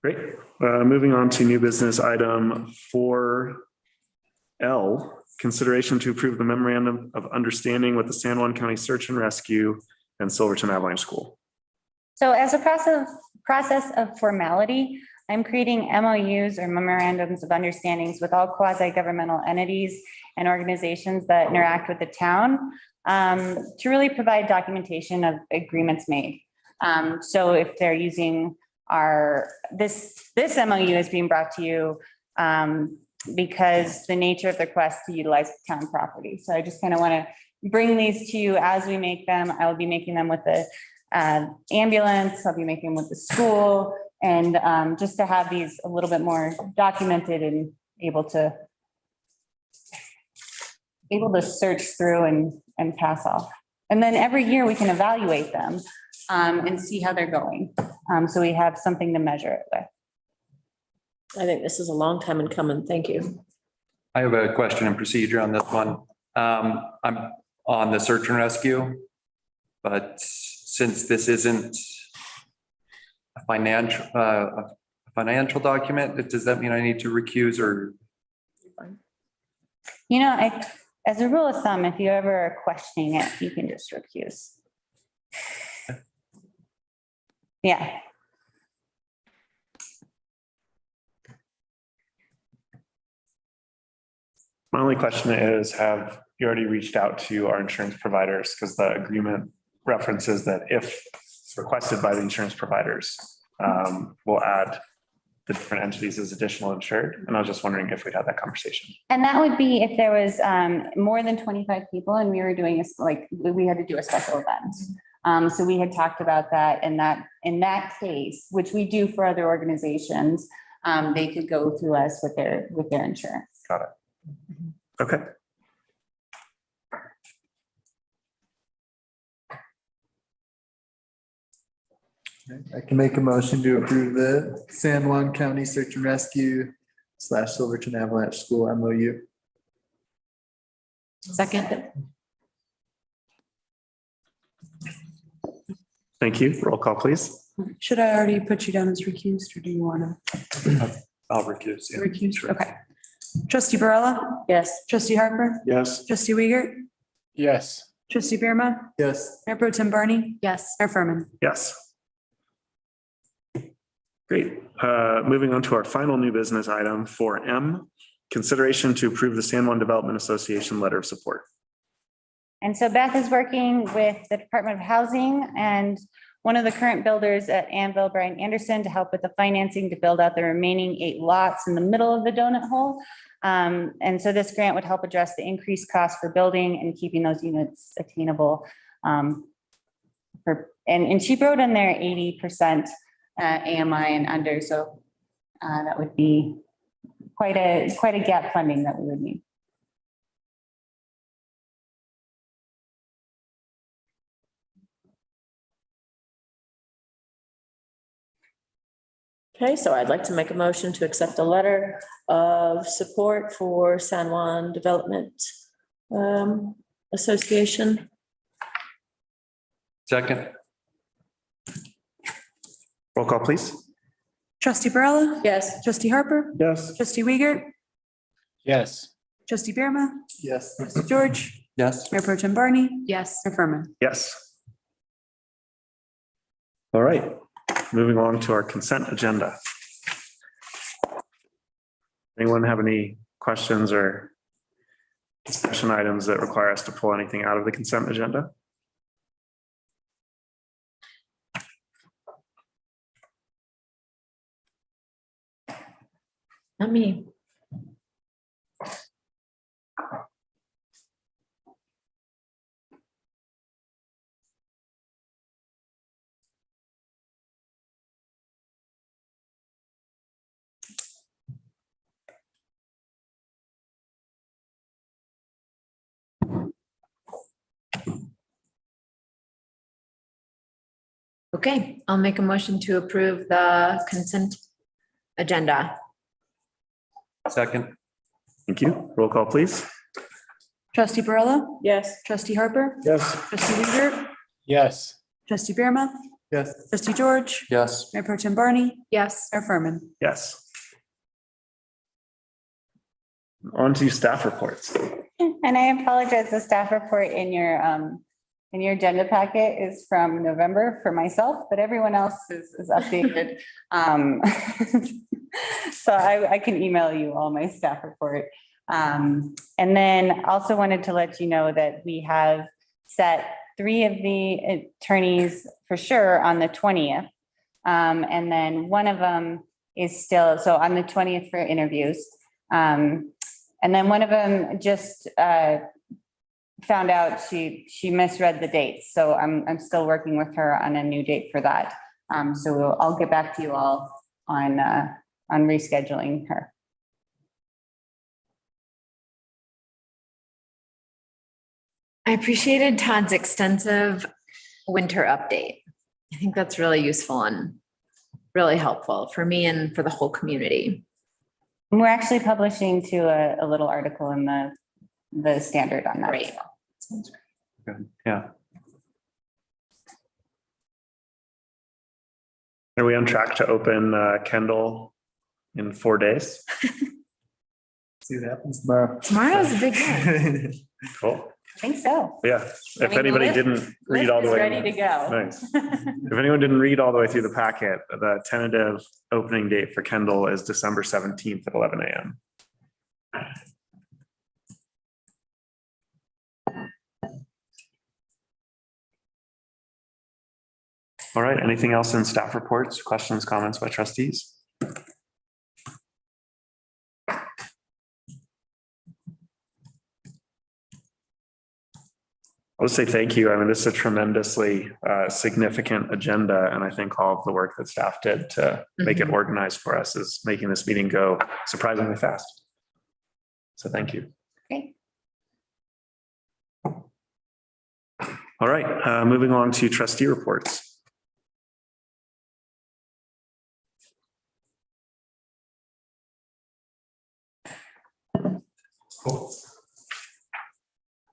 Great. Moving on to new business item 4L, consideration to approve the memorandum of understanding with the San Juan County Search and Rescue and Silverton Avalanche School. So as a process of formality, I'm creating MOUs or memorandums of understandings with all quasi-governmental entities and organizations that interact with the town to really provide documentation of agreements made. So if they're using this MOU is being brought to you because the nature of the request to utilize town property. So I just kind of want to bring these to you as we make them. I will be making them with the ambulance. I'll be making them with the school, and just to have these a little bit more documented and able to search through and pass off. And then every year we can evaluate them and see how they're going. So we have something to measure it with. I think this is a long time in coming. Thank you. I have a question and procedure on this one. I'm on the search and rescue, but since this isn't a financial document, does that mean I need to recuse or? You know, as a rule of thumb, if you ever are questioning it, you can just recuse. Yeah. My only question is, have you already reached out to our insurance providers? Because the agreement references that if requested by the insurance providers, we'll add the different entities as additional insured. And I was just wondering if we had that conversation. And that would be if there was more than 25 people and we were doing we had to do a special event. So we had talked about that, and that in that case, which we do for other organizations, they could go through us with their insurance. Got it. Okay. I can make a motion to approve the San Juan County Search and Rescue / Silverton Avalanche School MOU. Second. Thank you. Roll call, please. Should I already put you down as recused, or do you want to I'll recuse. Yeah. recuse? Okay. Trustee Barella, Yes. trustee Harper, Yes. trustee Uyghur, Yes. trustee Bearma, Yes. Mayor Pro Tem Barney, Yes. Mayor Furman. Yes. Great. Moving on to our final new business item 4M, consideration to approve the San Juan Development Association letter of support. And so Beth is working with the Department of Housing and one of the current builders at Anvil, Brian Anderson, to help with the financing to build out the remaining 8 lots in the middle of the donut hole. And so this grant would help address the increased cost for building and keeping those units attainable. And she wrote in there 80% AMI and under, so that would be quite a gap funding that we would need. Okay, so I'd like to make a motion to accept a letter of support for San Juan Development Association. Second. Roll call, please. Trustee Barella? Yes. Trustee Harper? Yes. Trustee Wiegert? Yes. Trustee Beerma? Yes. Trustee George? Yes. Mayor Pro Tem Barney? Yes. Mayor Furman? Yes. All right, moving along to our consent agenda. Anyone have any questions or discussion items that require us to pull anything out of the consent agenda? Not me. Okay, I'll make a motion to approve the consent agenda. Second. Thank you. Roll call, please. Trustee Barella? Yes. Trustee Harper? Yes. Trustee Wiegert? Yes. Trustee Beerma? Yes. Trustee George? Yes. Mayor Pro Tem Barney? Yes. Mayor Furman? Yes. On to staff reports. And I apologize, the staff report in your agenda packet is from November for myself, but everyone else is updated. So I can email you all my staff report. And then also wanted to let you know that we have set 3 of the attorneys for sure on the 20th. And then one of them is still, so on the 20th for interviews. And then one of them just found out she misread the dates. So I'm still working with her on a new date for that. So I'll get back to you all on rescheduling her. I appreciated Todd's extensive winter update. I think that's really useful and really helpful for me and for the whole community. We're actually publishing to a little article in the Standard on that. Great. Good. Yeah. Are we on track to open Kendall in 4 days? See what happens tomorrow. Tomorrow's a big day. Cool. I think so. Yeah. If anybody didn't read all the way. Ready to go. Nice. If anyone didn't read all the way through the packet, the tentative opening date for Kendall is December 17th at 11 a.m. All right, anything else in staff reports, questions, comments by trustees? I'll just say thank you. I mean, this is a tremendously significant agenda, and I think all of the work that staff did to make it organized for us is making this meeting go surprisingly fast. So thank you. Okay. All right, moving on to trustee reports.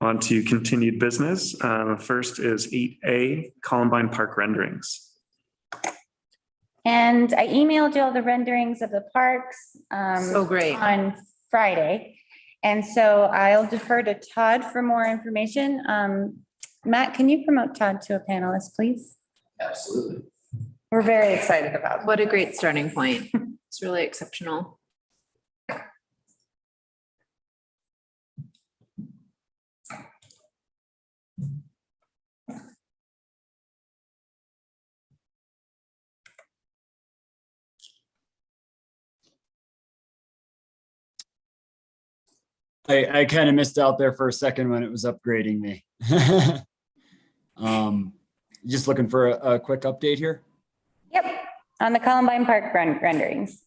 On to continued business. First is 8A, Columbine Park renderings. And I emailed you all the renderings of the parks. So great. On Friday. And so I'll defer to Todd for more information. Matt, can you promote Todd to a panelist, please? Absolutely. We're very excited about it. What a great starting point. It's really exceptional. I kind of missed out there for a second when it was upgrading me. Just looking for a quick update here. Yep, on the Columbine Park renderings.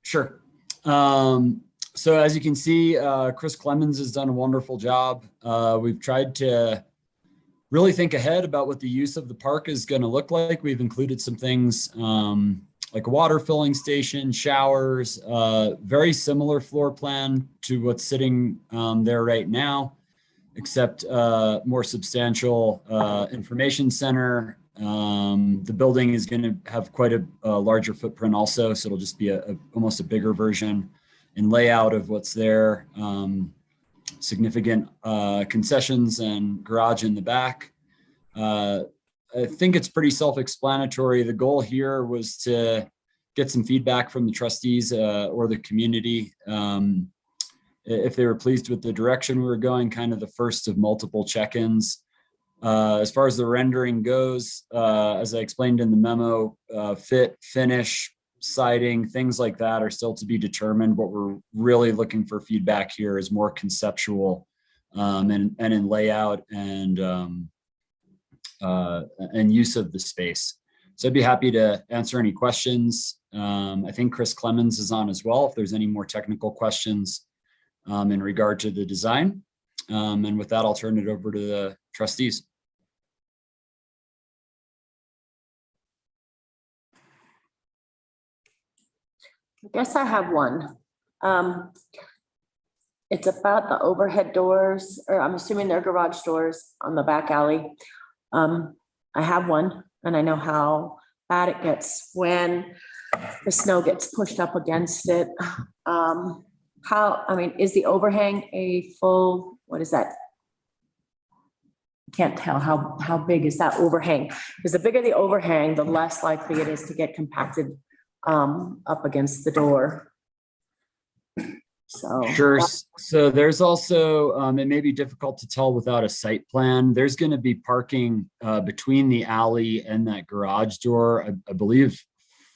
Sure. So as you can see, Chris Clemens has done a wonderful job. We've tried to really think ahead about what the use of the park is going to look like. We've included some things like a water filling station, showers, very similar floor plan to what's sitting there right now, except more substantial information center. The building is going to have quite a larger footprint also, so it'll just be almost a bigger version in layout of what's there. Significant concessions and garage in the back. I think it's pretty self-explanatory. The goal here was to get some feedback from the trustees or the community. If they were pleased with the direction we were going, kind of the first of multiple check-ins. As far as the rendering goes, as I explained in the memo, fit, finish, siding, things like that are still to be determined. What we're really looking for feedback here is more conceptual and in layout and use of the space. So I'd be happy to answer any questions. I think Chris Clemens is on as well if there's any more technical questions in regard to the design. And with that, I'll turn it over to the trustees. I guess I have one. It's about the overhead doors, or I'm assuming they're garage doors on the back alley. I have one, and I know how bad it gets when the snow gets pushed up against it. Is the overhang a full, what is that? Can't tell how big is that overhang? Because the bigger the overhang, the less likely it is to get compacted up against the door. So Sure. So there's also, it may be difficult to tell without a site plan. There's going to be parking between the alley and that garage door, I believe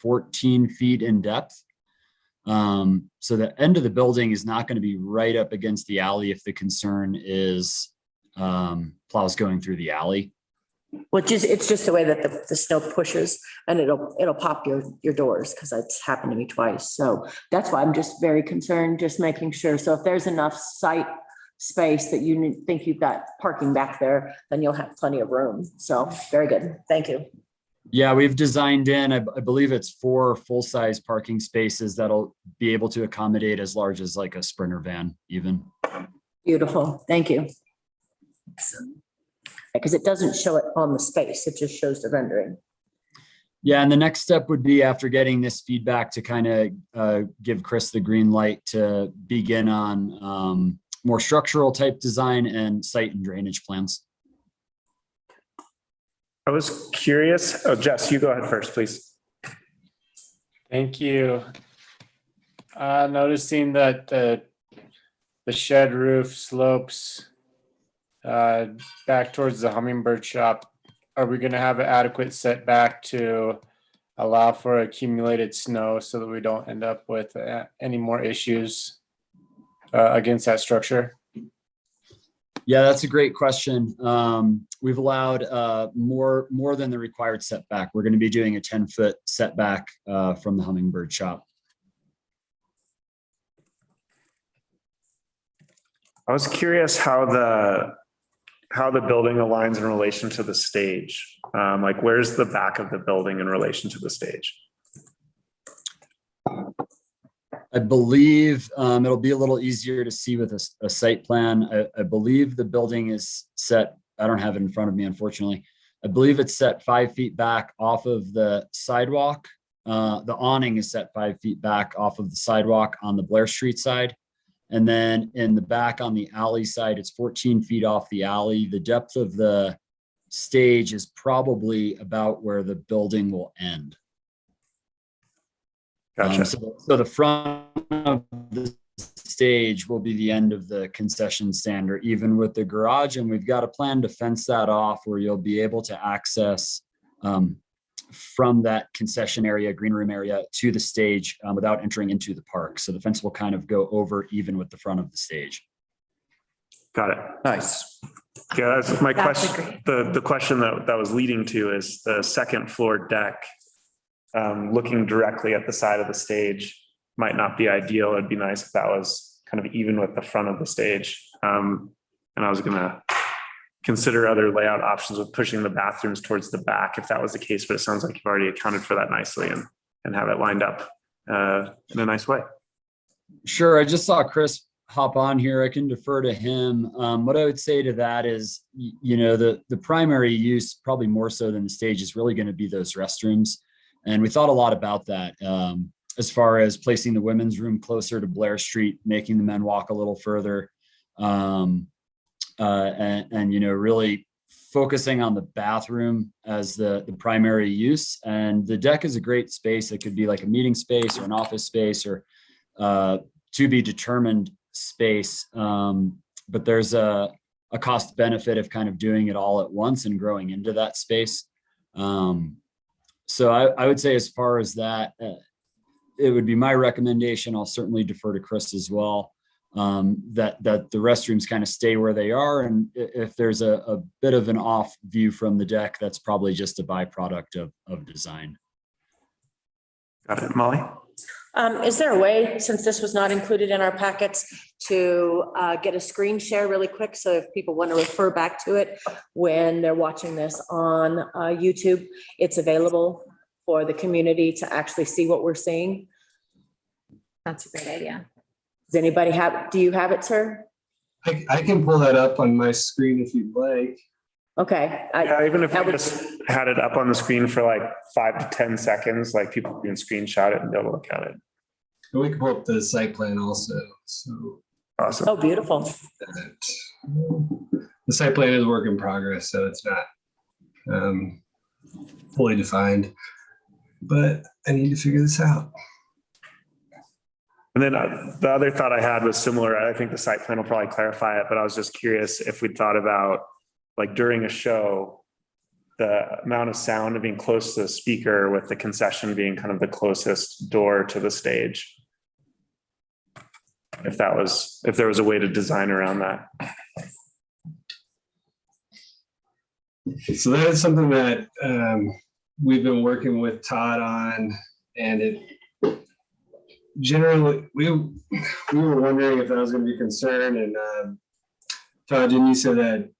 14 feet in depth. So the end of the building is not going to be right up against the alley if the concern is plows going through the alley. it's just the way that the snow pushes and it'll pop your doors, because that's happened to me twice. So that's why I'm just very concerned, just making sure. So if there's enough site space that you think you've got parking back there, then you'll have plenty of room. So very good. Thank you. Yeah, we've designed in, I believe it's 4 full-size parking spaces that'll be able to accommodate as large as like a Sprinter van even. Beautiful. Thank you. Because it doesn't show it on the space, it just shows the rendering. Yeah, and the next step would be, after getting this feedback, to kind of give Chris the green light to begin on more structural type design and site and drainage plans. I was curious. Oh, Jess, you go ahead first, please. Thank you. Noticing that the shed roof slopes back towards the hummingbird shop. Are we going to have an adequate setback to allow for accumulated snow so that we don't end up with any more issues against that structure? Yeah, that's a great question. We've allowed more than the required setback. We're going to be doing a 10-foot setback from the hummingbird shop. I was curious how the building aligns in relation to the stage. Like, where's the back of the building in relation to the stage? I believe it'll be a little easier to see with a site plan. I believe the building is set, I don't have it in front of me, unfortunately. I believe it's set 5 feet back off of the sidewalk. The awning is set 5 feet back off of the sidewalk on the Blair Street side. And then in the back on the alley side, it's 14 feet off the alley. The depth of the stage is probably about where the building will end. Gotcha. So the front of the stage will be the end of the concession stand, or even with the garage. And we've got a plan to fence that off where you'll be able to access from that concession area, green room area, to the stage without entering into the park. So the fence will kind of go over even with the front of the stage. Got it. Nice. Yeah, that's my That's question. The question that was leading to is the second floor deck looking directly at the side of the stage might not be ideal. It'd be nice if that was kind of even with the front of the stage. And I was gonna consider other layout options with pushing the bathrooms towards the back if that was the case, but it sounds like you've already accounted for that nicely and and have it lined up in a nice way. Sure. I just saw Chris hop on here. I can defer to him. What I would say to that is, the primary use, probably more so than the stage, is really going to be those restrooms. And we thought a lot about that as far as placing the women's room closer to Blair Street, making the men walk a little further, and really focusing on the bathroom as the primary use. And the deck is a great space. It could be like a meeting space or an office space or to be determined space. But there's a cost benefit of kind of doing it all at once and growing into that space. So I would say as far as that, it would be my recommendation. I'll certainly defer to Chris as well, that the restrooms kind of stay where they are. And if there's a bit of an off view from the deck, that's probably just a byproduct of design. Got it. Molly? Is there a way, since this was not included in our packets, to get a screen share really quick? So if people want to refer back to it when they're watching this on YouTube, it's available for the community to actually see what we're seeing. That's a great idea. Does anybody do you have it, sir? I can pull that up on my screen if you'd like. Okay. Even if we just had it up on the screen for like 5 to 10 seconds, like people can screenshot it and be able to look at it. And we can pull up the site plan also. So awesome. Oh, beautiful. The site plan is a work in progress, so it's not fully defined, but I need to figure this out. And then the other thought I had was similar. I think the site plan will probably clarify it, but I was just curious if we thought about, like, during a show, the amount of sound of being close to the speaker with the concession being kind of the closest door to the stage. If there was a way to design around that. So that is something that we've been working with Todd on, and it generally, we were wondering if that was going to be a concern. And Todd, and you said that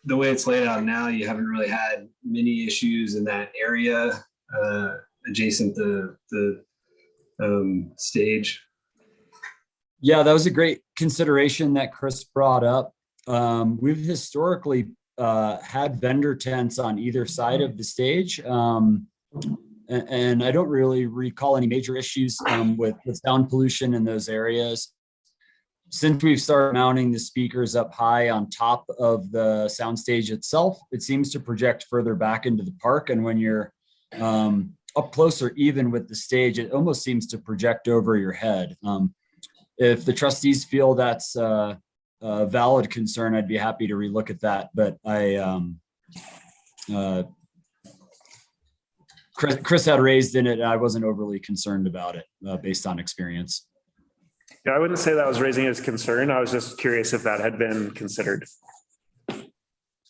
the way it's laid out now, you haven't really had many issues in that area adjacent to the stage. Yeah, that was a great consideration that Chris brought up. We've historically had vendor tents on either side of the stage. And I don't really recall any major issues with sound pollution in those areas. Since we've started mounting the speakers up high on top of the soundstage itself, it seems to project further back into the park. And when you're up closer, even with the stage, it almost seems to project over your head. If the trustees feel that's a valid concern, I'd be happy to relook at that. But Chris had raised in it, and I wasn't overly concerned about it based on experience. Yeah, I wouldn't say that I was raising it as concern. I was just curious if that had been considered.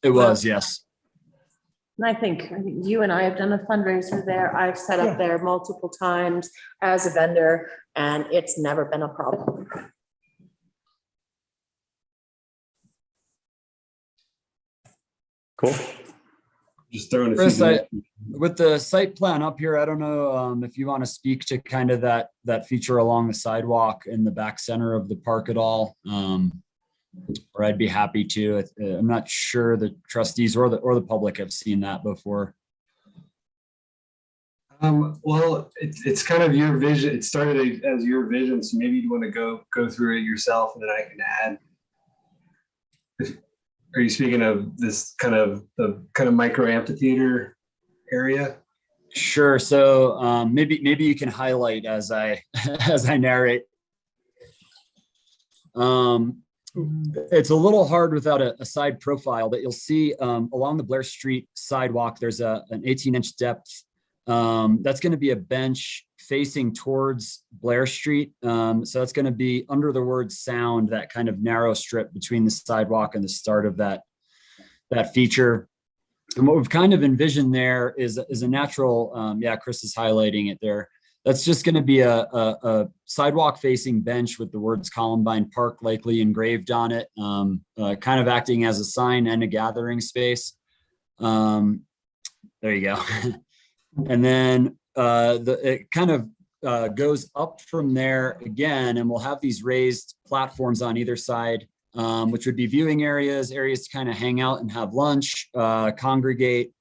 It was, yes. And I think you and I have done a fundraiser there. I've set up there multiple times as a vendor, and it's never been a problem. Cool. Just throwing Chris, with the site plan up here, I don't know if you want to speak to kind of that feature along the sidewalk in the back center of the park at all, or I'd be happy to. I'm not sure the trustees or the public have seen that before. Well, it's kind of your vision. It started as your vision, so maybe you want to go through it yourself, and then I can add. Are you speaking of this kind of micro amphitheater area? Sure. So maybe you can highlight as I narrate. It's a little hard without a side profile, but you'll see along the Blair Street sidewalk, there's an 18-inch depth. That's going to be a bench facing towards Blair Street. So that's going to be under the word sound, that kind of narrow strip between the sidewalk and the start of that feature. And what we've kind of envisioned there is a natural, Chris is highlighting it there. That's just going to be a sidewalk facing bench with the words Columbine Park likely engraved on it, kind of acting as a sign and a gathering space. There you go. And then it kind of goes up from there again, and we'll have these raised platforms on either side, which would be viewing areas to kind of hang out and have lunch, congregate.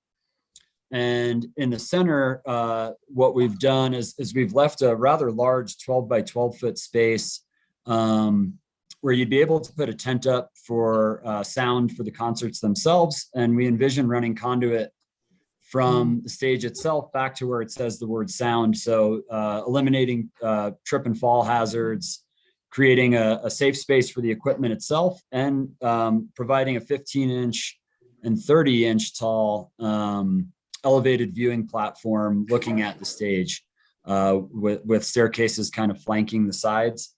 And in the center, what we've done is we've left a rather large 12 by 12 foot space where you'd be able to put a tent up for sound for the concerts themselves. And we envision running conduit from the stage itself back to where it says the word sound. So eliminating trip and fall hazards, creating a safe space for the equipment itself, and providing a 15-inch and 30-inch tall elevated viewing platform looking at the stage with staircases kind of flanking the sides.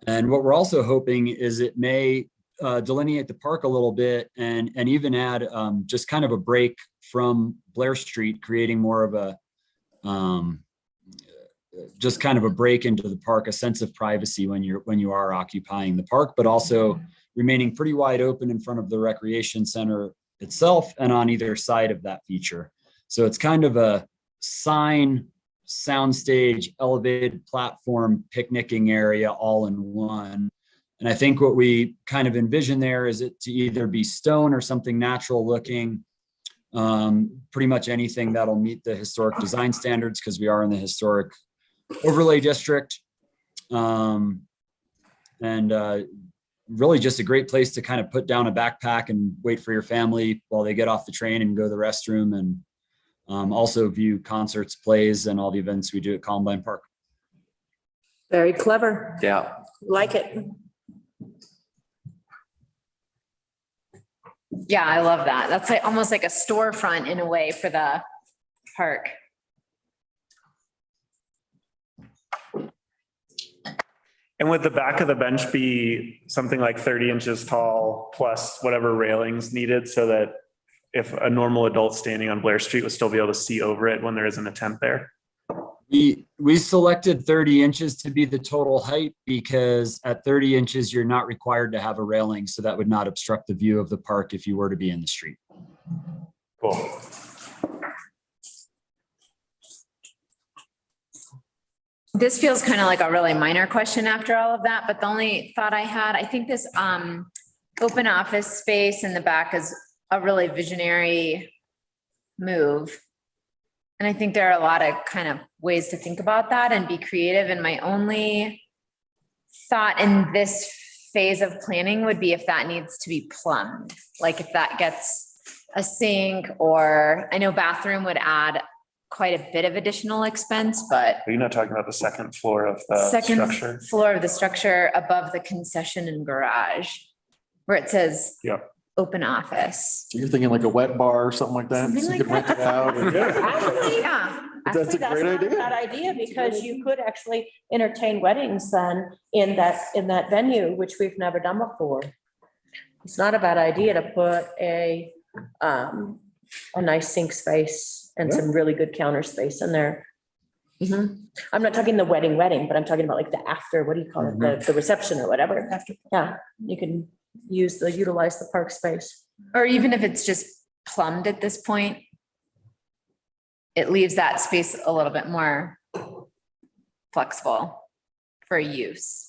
And what we're also hoping is it may delineate the park a little bit and even add just kind of a break from Blair Street, creating more of a just kind of a break into the park, a sense of privacy when you are occupying the park, but also remaining pretty wide open in front of the recreation center itself and on either side of that feature. So it's kind of a sign, soundstage, elevated platform, picnicking area all in one. And I think what we kind of envision there is it to either be stone or something natural looking, pretty much anything that'll meet the historic design standards because we are in the historic overlay district. And really just a great place to kind of put down a backpack and wait for your family while they get off the train and go to the restroom, and also view concerts, plays, and all the events we do at Columbine Park. Very clever. Yeah. Like it. Yeah, I love that. That's like almost like a storefront in a way for the park. And would the back of the bench be something like 30 inches tall plus whatever railings needed so that if a normal adult standing on Blair Street would still be able to see over it when there isn't a tent there? We selected 30 inches to be the total height because at 30 inches, you're not required to have a railing. So that would not obstruct the view of the park if you were to be in the street. Cool. This feels kind of like a really minor question after all of that, but the only thought I had, I think this open office space in the back is a really visionary move. And I think there are a lot of kind of ways to think about that and be creative. And my only thought in this phase of planning would be if that needs to be plumbed, like if that gets a sink, or I know bathroom would add quite a bit of additional expense, but. Are you not talking about the second floor of the Second structure? floor of the structure above the concession and garage where it says Yep. open office. So you're thinking like a wet bar or something like that? Something So you like could rent that. it out. and- Actually, yeah. That's a great not idea. bad idea, because you could actually entertain weddings then in that venue, which we've never done before. It's not a bad idea to put a nice sink space and some really good counter space in there. I'm not talking the wedding, but I'm talking about like the after, what do you call it? The reception or whatever. Yeah, you can utilize the park space. Or even if it's just plumbed at this point, it leaves that space a little bit more flexible for use.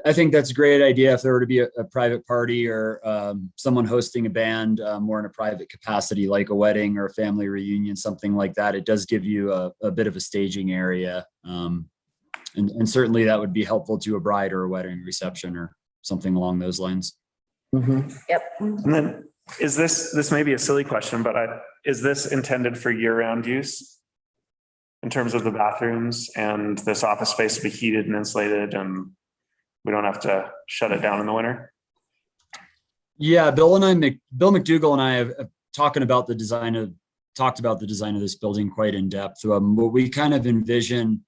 I think that's a great idea. If there were to be a private party or someone hosting a band more in a private capacity, like a wedding or a family reunion, something like that, it does give you a bit of a staging area. And certainly that would be helpful to a bride or a wedding reception or something along those lines. Yep. And then is this may be a silly question, but is this intended for year-round use? In terms of the bathrooms and this office space to be heated and insulated, and we don't have to shut it down in the winter? Yeah, Bill McDougall and I have talked about the design of this building quite in depth. What we kind of envision,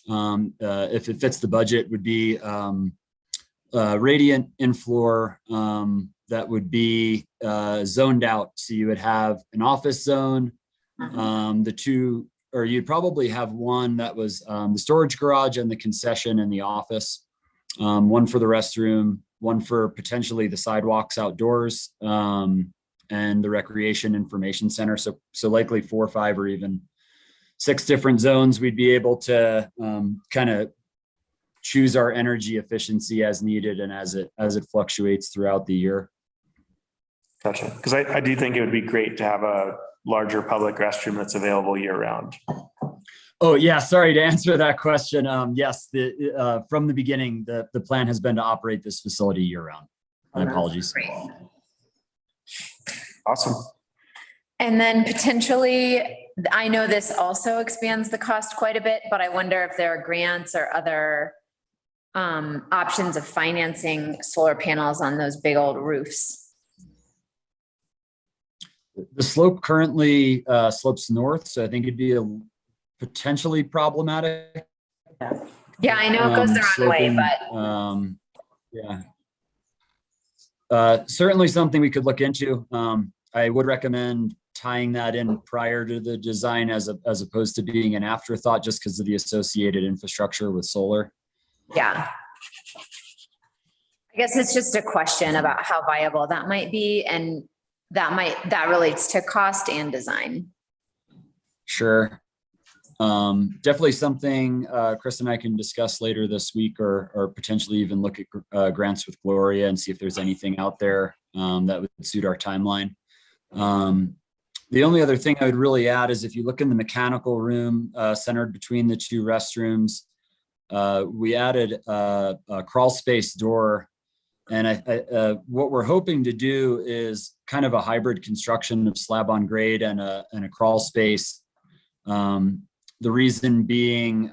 if it fits the budget, would be radiant in-floor that would be zoned out. So you would have an office zone, you'd probably have one that was the storage garage and the concession and the office, one for the restroom, one for potentially the sidewalks outdoors, and the recreation information center. So likely 4 or 5 or even 6 different zones, we'd be able to kind of choose our energy efficiency as needed and as it fluctuates throughout the year. Gotcha. Because I do think it would be great to have a larger public restroom that's available year round. Oh, yeah, sorry to answer that question. Yes, from the beginning, the plan has been to operate this facility year round. My apologies. Awesome. And then potentially, I know this also expands the cost quite a bit, but I wonder if there are grants or other options of financing solar panels on those big old roofs. The slope currently slopes north, so I think it'd be potentially problematic. Yeah, I know it goes the wrong way, but certainly something we could look into. I would recommend tying that in prior to the design as opposed to being an afterthought, just because of the associated infrastructure with solar. Yeah. I guess it's just a question about how viable that might be, and that relates to cost and design. Sure. Definitely something Chris and I can discuss later this week, or potentially even look at grants with Gloria and see if there's anything out there that would suit our timeline. The only other thing I would really add is if you look in the mechanical room centered between the 2 restrooms, we added a crawl space door. And what we're hoping to do is kind of a hybrid construction of slab on grade and a crawl space. The reason being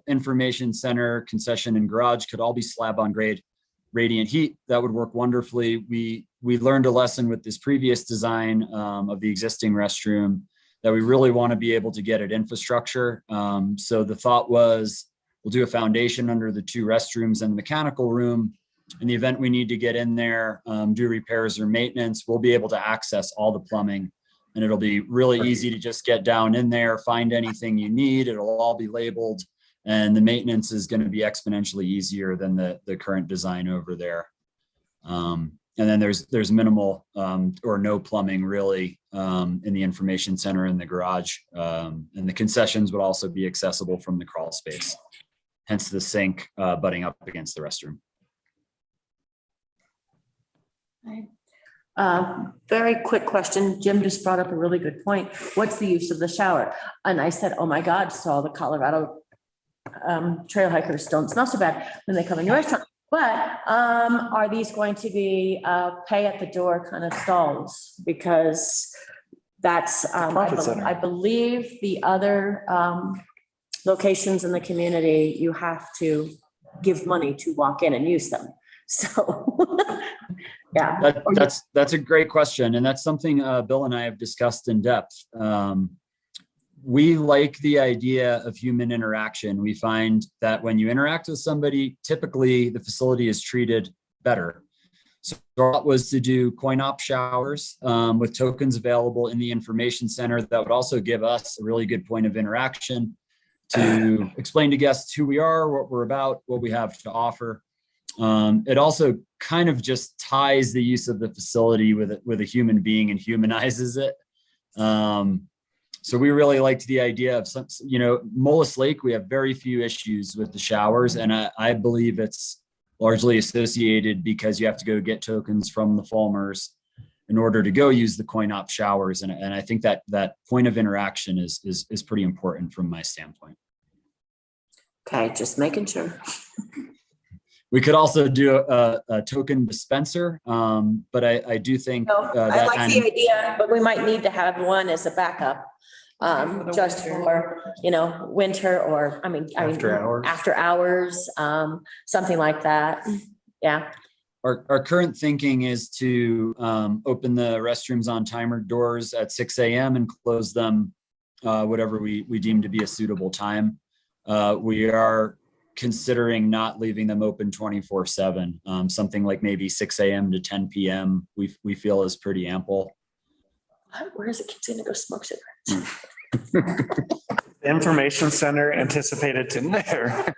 information center, concession, and garage could all be slab on grade, radiant heat. That would work wonderfully. We learned a lesson with this previous design of the existing restroom that we really want to be able to get at infrastructure. So the thought was we'll do a foundation under the 2 restrooms and the mechanical room. In the event we need to get in there, do repairs or maintenance, we'll be able to access all the plumbing, and it'll be really easy to just get down in there, find anything you need. It'll all be labeled, and the maintenance is going to be exponentially easier than the current design over there. And then there's minimal or no plumbing really in the information center and the garage, and the concessions would also be accessible from the crawl space, hence the sink butting up against the restroom. Very quick question. Jim just brought up a really good point. What's the use of the shower? And I said, oh my God, so all the Colorado trail hikers don't smell so bad when they come in your restaurant. But are these going to be pay at the door kind of stalls? Because that's, I believe the other locations in the community, you have to give money to walk in and use them. So yeah. That's a great question. And that's something Bill and I have discussed in depth. We like the idea of human interaction. We find that when you interact with somebody, typically the facility is treated better. So our thought was to do coin-op showers with tokens available in the information center that would also give us a really good point of interaction to explain to guests who we are, what we're about, what we have to offer. It also kind of just ties the use of the facility with a human being and humanizes it. So we really liked the idea of some, Mullis Lake, we have very few issues with the showers, and I believe it's largely associated because you have to go get tokens from the Fulmers in order to go use the coin-op showers. And I think that point of interaction is pretty important from my standpoint. Okay, just making sure. We could also do a token dispenser, but I do think I like the idea, but we might need to have one as a backup, just for winter, or after hours, something like that. Yeah. Our current thinking is to open the restrooms on timer doors at 6 a.m. and close them whatever we deem to be a suitable time. We are considering not leaving them open 24/7. Something like maybe 6 a.m. to 10 p.m. we feel is pretty ample. Where is the kids gonna go smoke cigarettes? The information center anticipated to there.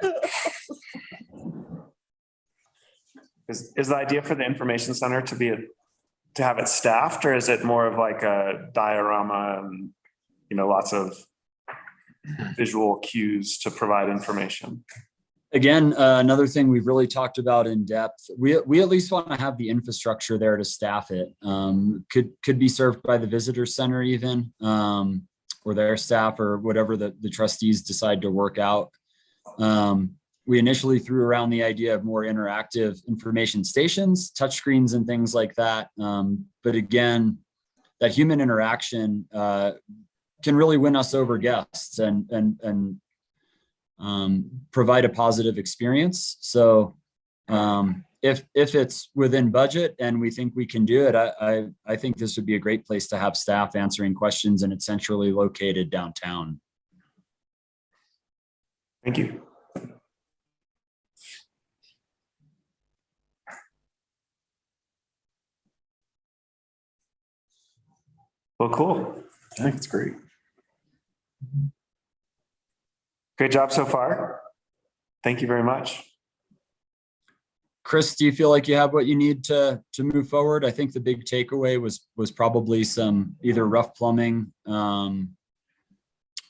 Is the idea for the information center to have it staffed, or is it more of like a diorama and lots of visual cues to provide information. Again, another thing we've really talked about in depth, we at least want to have the infrastructure there to staff it. Could be served by the visitor center even, or their staff or whatever the trustees decide to work out. We initially threw around the idea of more interactive information stations, touchscreens and things like that. But again, that human interaction can really win us over guests and provide a positive experience. So if it's within budget and we think we can do it, I think this would be a great place to have staff answering questions, and it's centrally located downtown. Thank you. Well, cool. I think it's great. Great job so far. Thank you very much. Chris, do you feel like you have what you need to move forward? I think the big takeaway was probably some either rough plumbing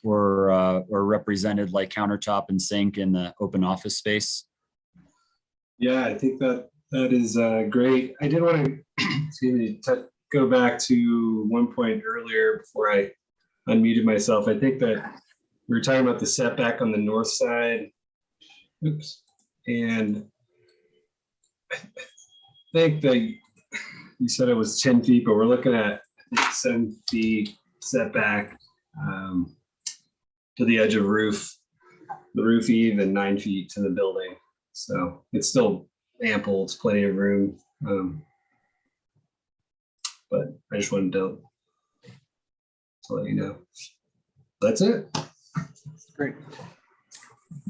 or represented like countertop and sink in the open office space. Yeah, I think that is great. I did want to excuse me, go back to one point earlier before I unmuted myself. I think that we were talking about the setback on the north side. Oops. And I think that you said it was 10 feet, but we're looking at 7 feet setback to the edge of roof, the roof eave, and 9 feet to the building. So it's still ample, it's plenty of room. But I just wanted to let you know. That's it. Great.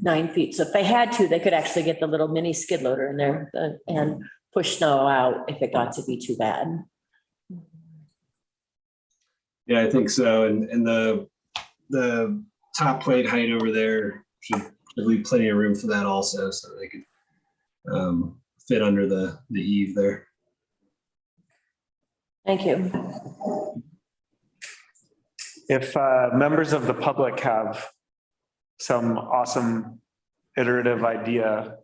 9 feet. So if they had to, they could actually get the little mini skid loader in there and push snow out if it got to be too bad. Yeah, I think so. And the top plate height over there should leave plenty of room for that also, so they could fit under the eave there. Thank you. If members of the public have some awesome iterative idea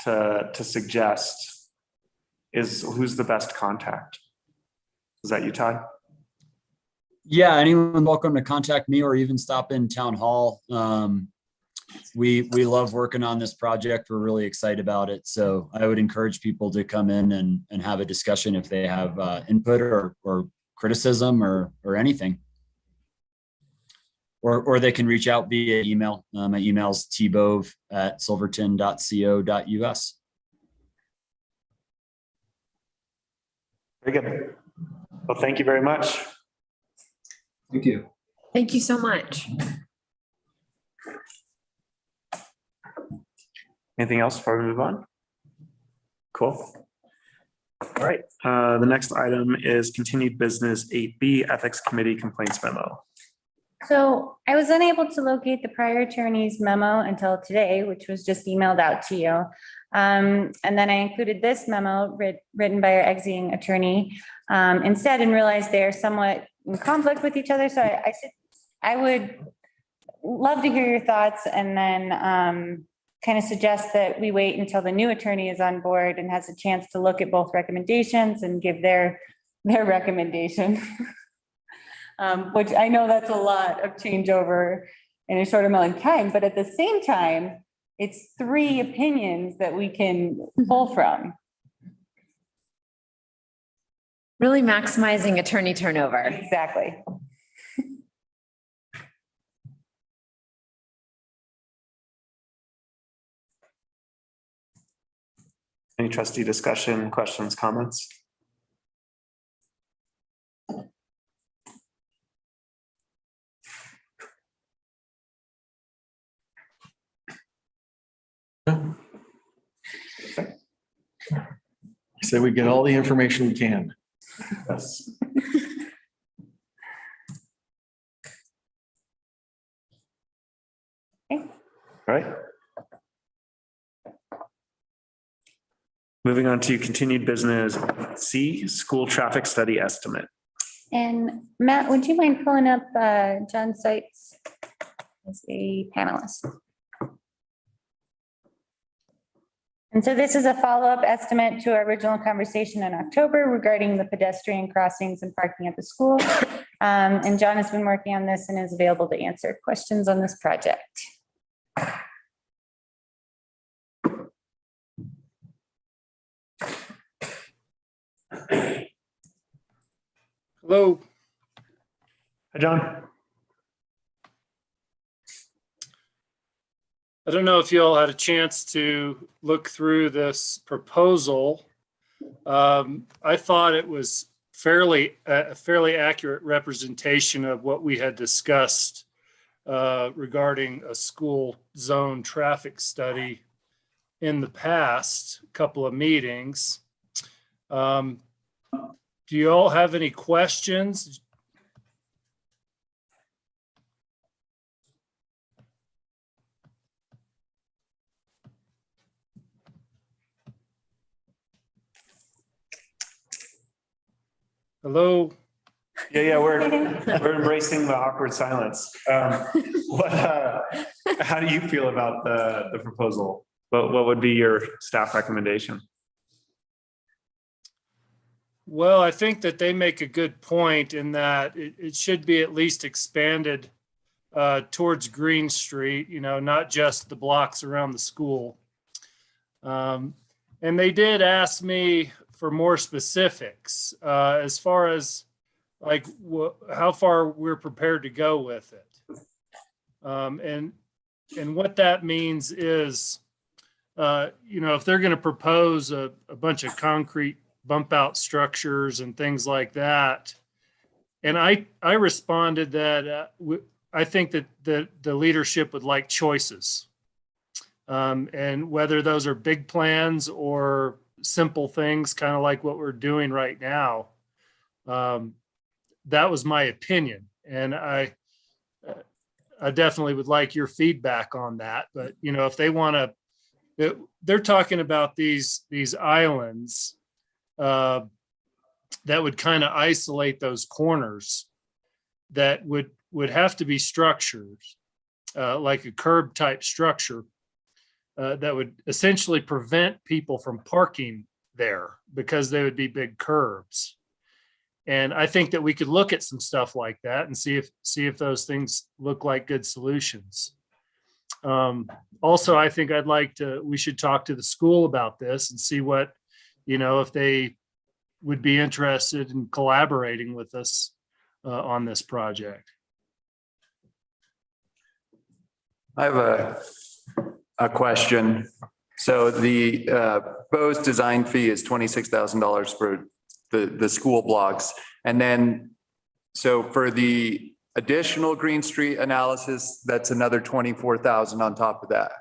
to suggest, who's the best contact? Is that you, Todd? Yeah, anyone welcome to contact me or even stop in town hall. We love working on this project. We're really excited about it. So I would encourage people to come in and have a discussion if they have input or criticism or anything. Or they can reach out via email. My email's tbove@silverton.co.us. Very good. Well, thank you very much. Thank you. Thank you so much. Anything else before we move on? Cool. All right. The next item is continued business 8B, Ethics Committee Complaints Memo. So I was unable to locate the prior attorney's memo until today, which was just emailed out to you. And then I included this memo written by our exiting attorney instead, and realized they're somewhat in conflict with each other. So I said, I would love to hear your thoughts, and then kind of suggest that we wait until the new attorney is on board and has a chance to look at both recommendations and give their recommendation. Which I know that's a lot of changeover in a short amount of time, but at the same time, it's 3 opinions that we can pull from. Really maximizing attorney turnover. Exactly. Any trustee discussion, questions, comments? So we get all the information we can. Yes. Okay. All right. Moving on to continued business C, school traffic study estimate. And Matt, would you mind pulling up John Seitz? as a panelist. And so this is a follow-up estimate to our original conversation in October regarding the pedestrian crossings and parking at the school. And John has been working on this and is available to answer questions on this project. Hello. Hi, John. I don't know if you all had a chance to look through this proposal. I thought it was a fairly accurate representation of what we had discussed regarding a school zone traffic study in the past couple of meetings. Do you all have any questions? Hello? Yeah, we're embracing the awkward silence. How do you feel about the proposal? What would be your staff recommendation? Well, I think that they make a good point in that it should be at least expanded towards Green Street, not just the blocks around the school. And they did ask me for more specifics as far as like how far we're prepared to go with it. And what that means is, if they're going to propose a bunch of concrete bump out structures and things like that. And I responded that I think that the leadership would like choices. And whether those are big plans or simple things, kind of like what we're doing right now. That was my opinion. And I definitely would like your feedback on that. But, if they want to, they're talking about these islands that would kind of isolate those corners that would have to be structured like a curb type structure that would essentially prevent people from parking there because they would be big curbs. And I think that we could look at some stuff like that and see if those things look like good solutions. Also, I think we should talk to the school about this and see what, if they would be interested in collaborating with us on this project. I have a question. So the Bose design fee is $26,000 for the school blocks. And then, so for the additional Green Street analysis, that's another 24,000 on top of that.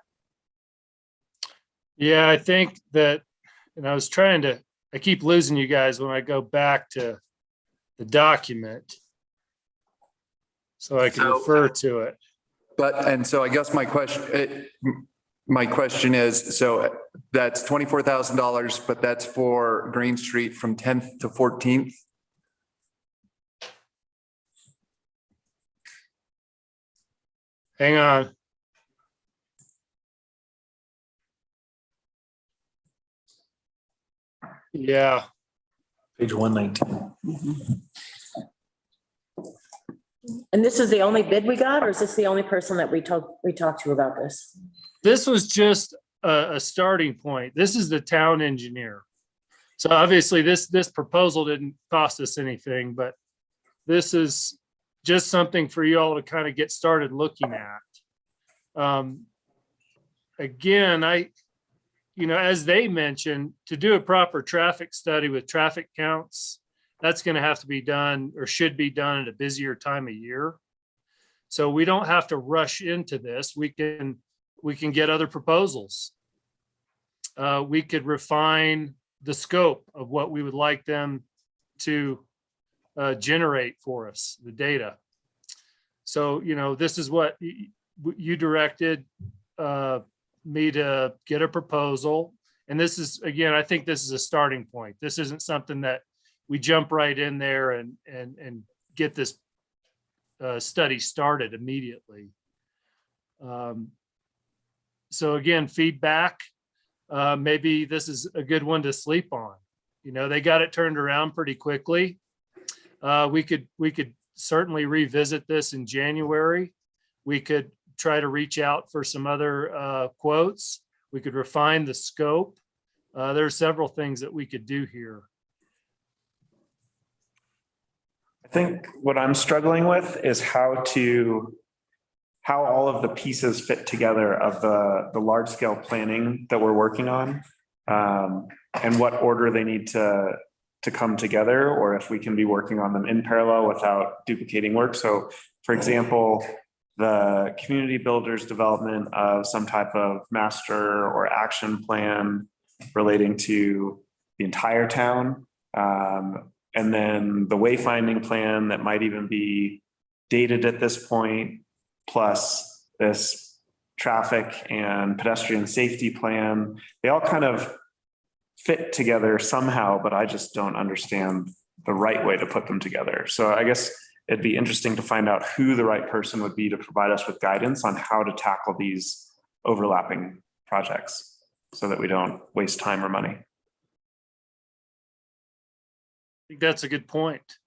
Yeah, I think that, and I keep losing you guys when I go back to the document so I can refer to it. And so I guess my question is, so that's $24,000, but that's for Green Street from 10th to 14th. Hang on. Yeah. Page 119. And this is the only bid we got, or is this the only person that we talked to about this? This was just a starting point. This is the town engineer. So obviously this proposal didn't cost us anything, but this is just something for you all to kind of get started looking at. Again, as they mentioned, to do a proper traffic study with traffic counts, that's going to have to be done or should be done at a busier time of year. So we don't have to rush into this. We can get other proposals. We could refine the scope of what we would like them to generate for us, the data. So, this is what you directed me to get a proposal. And this is, again, I think this is a starting point. This isn't something that we jump right in there and get this study started immediately. So again, feedback, maybe this is a good one to sleep on. You know, they got it turned around pretty quickly. We could certainly revisit this in January. We could try to reach out for some other quotes. We could refine the scope. There are several things that we could do here. I think what I'm struggling with is how all of the pieces fit together of the large scale planning that we're working on, and what order they need to come together, or if we can be working on them in parallel without duplicating work. So for example, the community builders development of some type of master or action plan relating to the entire town. And then the wayfinding plan that might even be dated at this point, plus this traffic and pedestrian safety plan. They all kind of fit together somehow, but I just don't understand the right way to put them together. So I guess it'd be interesting to find out who the right person would be to provide us with guidance on how to tackle these overlapping projects so that we don't waste time or money. I think that's a good point.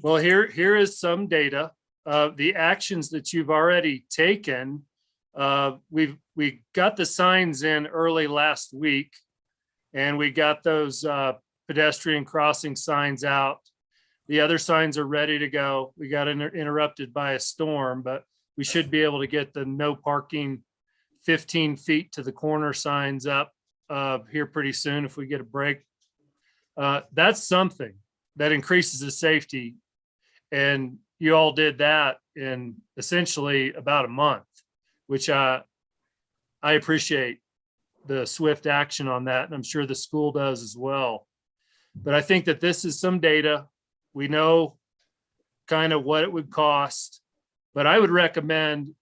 Well, here is some data. The actions that you've already taken. We got the signs in early last week, and we got those pedestrian crossing signs out. The other signs are ready to go. We got interrupted by a storm, but we should be able to get the no parking 15 feet to the corner signs up here pretty soon if we get a break. That's something that increases the safety. And you all did that in essentially about a month, which I appreciate the swift action on that. And I'm sure the school does as well. But I think that this is some data. We know kind of what it would cost, but I would recommend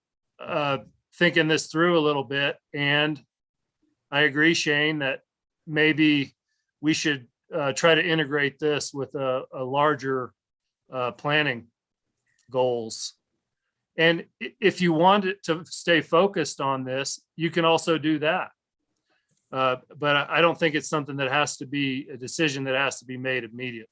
thinking this through a little bit. And I agree, Shane, that maybe we should try to integrate this with a larger planning goals. And if you want it to stay focused on this, you can also do that. But I don't think it's something that has to be a decision that has to be made immediately.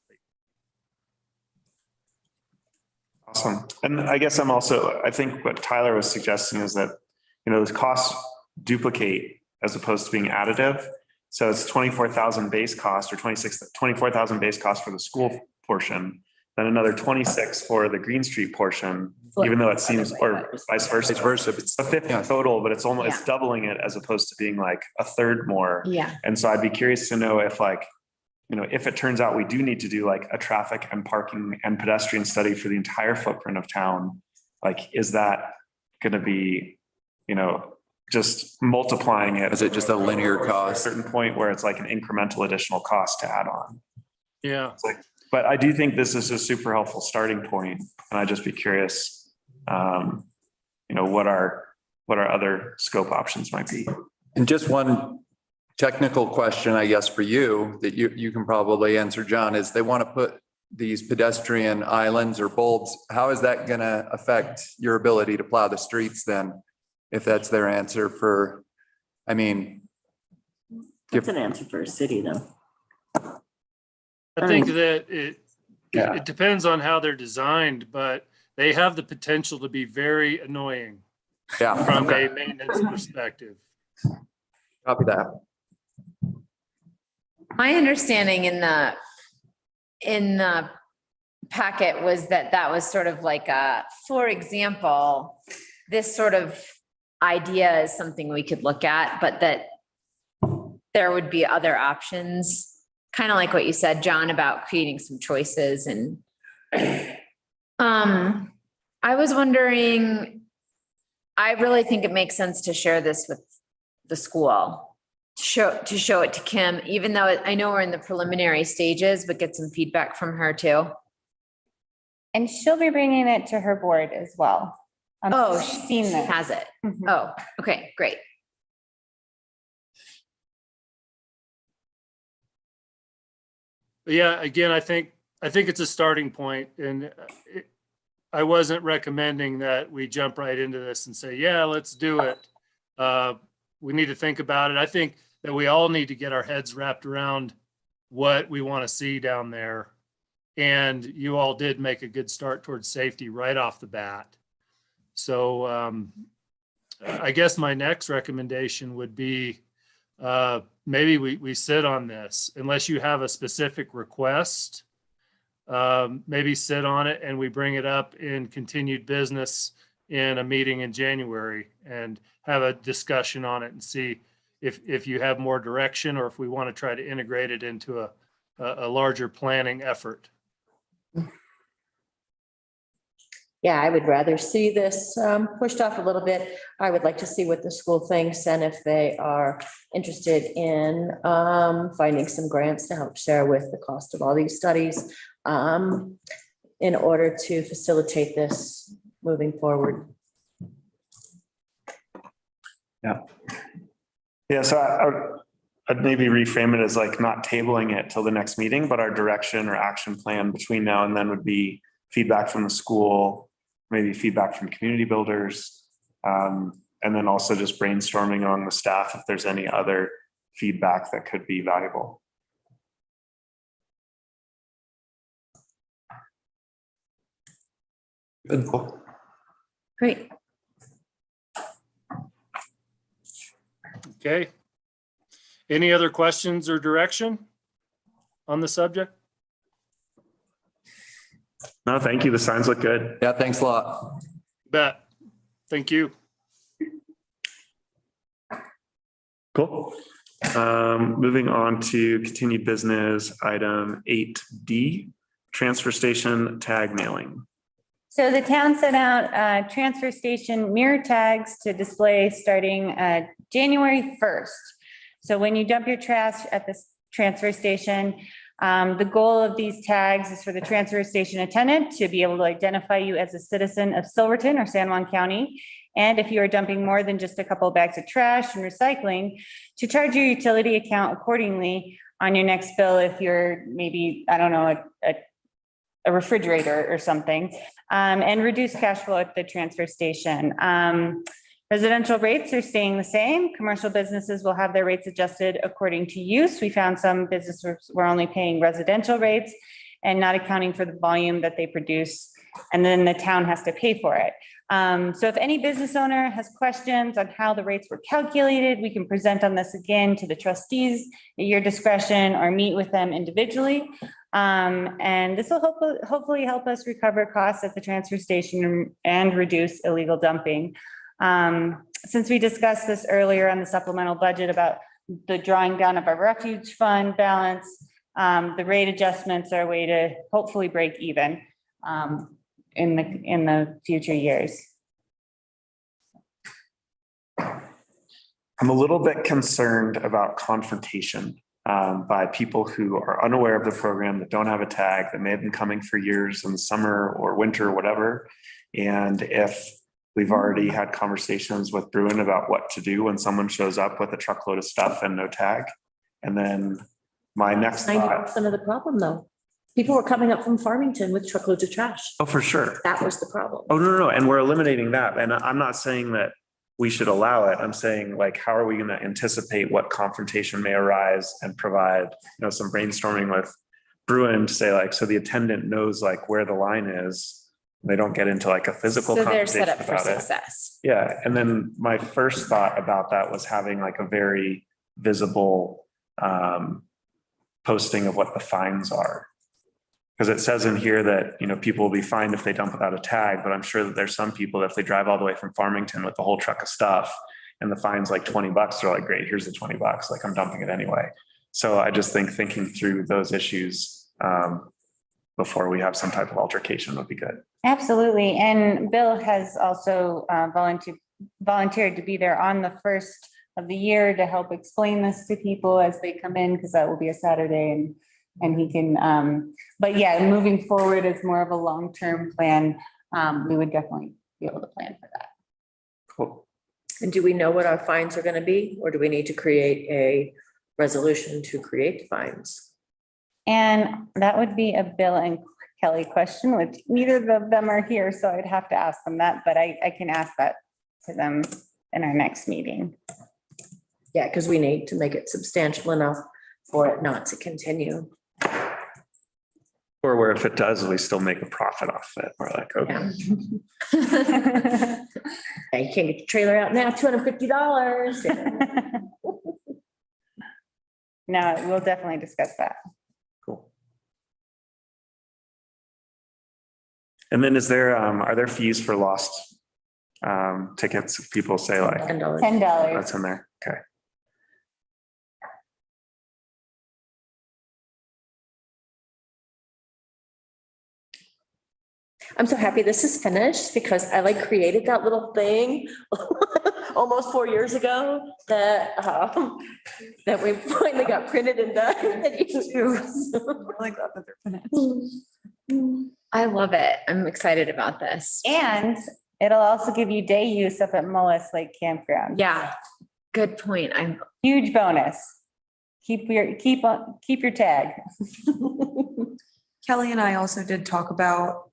Awesome. And I guess I think what Tyler was suggesting is that, you know, those costs duplicate as opposed to being additive. So it's 24,000 base cost or 24,000 base cost for the school portion, then another 26 for the Green Street portion, even though it seems, or vice versa. It's a 50 total, but it's almost doubling it as opposed to being like a third more. Yeah. And so I'd be curious to know if if it turns out we do need to do like a traffic and parking and pedestrian study for the entire footprint of town, like, is that going to be, just multiplying it? Is it just a linear cost? A certain point where it's like an incremental additional cost to add on. Yeah. But I do think this is a super helpful starting point. And I'd just be curious, what our other scope options might be. And just one technical question, I guess, for you that you can probably answer, John, is they want to put these pedestrian islands or bulbs. How is that going to affect your ability to plow the streets then? If that's their answer for, That's an answer for a city though. I think that it depends on how they're designed, but they have the potential to be very annoying from a maintenance perspective. Copy that. My understanding in the packet was that was sort of like for example, this sort of idea is something we could look at, but that there would be other options, kind of like what you said, John, about creating some choices. And I was wondering, I really think it makes sense to share this with the school, to show it to Kim, even though I know we're in the preliminary stages, but get some feedback from her too. And she'll be bringing it to her board as well. She's seen this. She has it. Mhm. Oh, okay, great. But yeah, again, I think it's a starting point, and I wasn't recommending that we jump right into this and say, yeah, let's do it. We need to think about it. I think that we all need to get our heads wrapped around what we want to see down there. And you all did make a good start towards safety right off the bat. So I guess my next recommendation would be maybe we sit on this unless you have a specific request. Maybe sit on it and we bring it up in continued business in a meeting in January and have a discussion on it and see if you have more direction or if we want to try to integrate it into a larger planning effort. Yeah, I would rather see this pushed off a little bit. I would like to see what the school thinks and if they are interested in finding some grants to help share with the cost of all these studies in order to facilitate this moving forward. Yeah. Yeah, so I'd maybe reframe it as like not tabling it till the next meeting, but our direction or action plan between now and then would be feedback from the school, maybe feedback from community builders, and then also just brainstorming among the staff if there's any other feedback that could be valuable. Good. Great. Okay. Any other questions or direction on the subject? No, thank you. The signs look good. Yeah, thanks a lot. Bet. Thank you. Cool. Moving on to continued business, item 8D, transfer station tag mailing. So the town sent out transfer station mirror tags to display starting January 1st. So when you dump your trash at the transfer station, the goal of these tags is for the transfer station attendant to be able to identify you as a citizen of Silverton or San Juan County. And if you are dumping more than just a couple of bags of trash and recycling, to charge your utility account accordingly on your next bill if you're maybe, I don't know, a refrigerator or something, and reduce cash flow at the transfer station. Residential rates are staying the same. Commercial businesses will have their rates adjusted according to use. We found some businesses were only paying residential rates and not accounting for the volume that they produce, and then the town has to pay for it. So if any business owner has questions on how the rates were calculated, we can present on this again to the trustees at your discretion or meet with them individually. And this will hopefully help us recover costs at the transfer station and reduce illegal dumping. Since we discussed this earlier on the supplemental budget about the drawing down of our refuge fund balance, the rate adjustments are a way to hopefully break even in the future years. I'm a little bit concerned about confrontation by people who are unaware of the program, that don't have a tag, that may have been coming for years in the summer or winter or whatever. And if we've already had conversations with Bruin about what to do when someone shows up with a truckload of stuff and no tag. And then my next thought. 90% of the problem though. People were coming up from Farmington with truckloads of trash. Oh, for sure. That was the problem. Oh, no. And we're eliminating that. And I'm not saying that we should allow it. I'm saying, like, how are we going to anticipate what confrontation may arise and provide, some brainstorming with Bruin to say, like, so the attendant knows like where the line is. They don't get into like a physical So they're conversation set up for about it. success. Yeah. And then my first thought about that was having like a very visible posting of what the fines are. Because it says in here that, people will be fined if they dump without a tag, but I'm sure that there's some people that if they drive all the way from Farmington with the whole truck of stuff and the fine's like $20, they're like, great, here's the $20. Like, I'm dumping it anyway. So I just think thinking through those issues before we have some type of altercation would be good. Absolutely. And Bill has also volunteered to be there on the first of the year to help explain this to people as they come in, because that will be a Saturday, and he can, but yeah, moving forward as more of a long-term plan, we would definitely be able to plan for that. Cool. And do we know what our fines are going to be, or do we need to create a resolution to create fines? And that would be a Bill and Kelly question, which neither of them are here, so I'd have to ask them that, but I can ask that to them in our next meeting. Yeah, because we need to make it substantial enough for it not to continue. Or where if it does, we still make a profit off it. We're like, okay. Yeah. Yeah, you can't get your trailer out now, $250. No, we'll definitely discuss that. Cool. And then are there fees for lost tickets? If people say like $10. $10. that's in there. Okay. I'm so happy this is finished because I like created that little thing almost 4 years ago that we finally got printed and done. That you use. Really glad that they're finished. I love it. I'm excited about this. And it'll also give you day use up at Mullis Lake Campground. Yeah, good point. I'm Huge bonus. Keep your tag. Kelly and I also did talk about,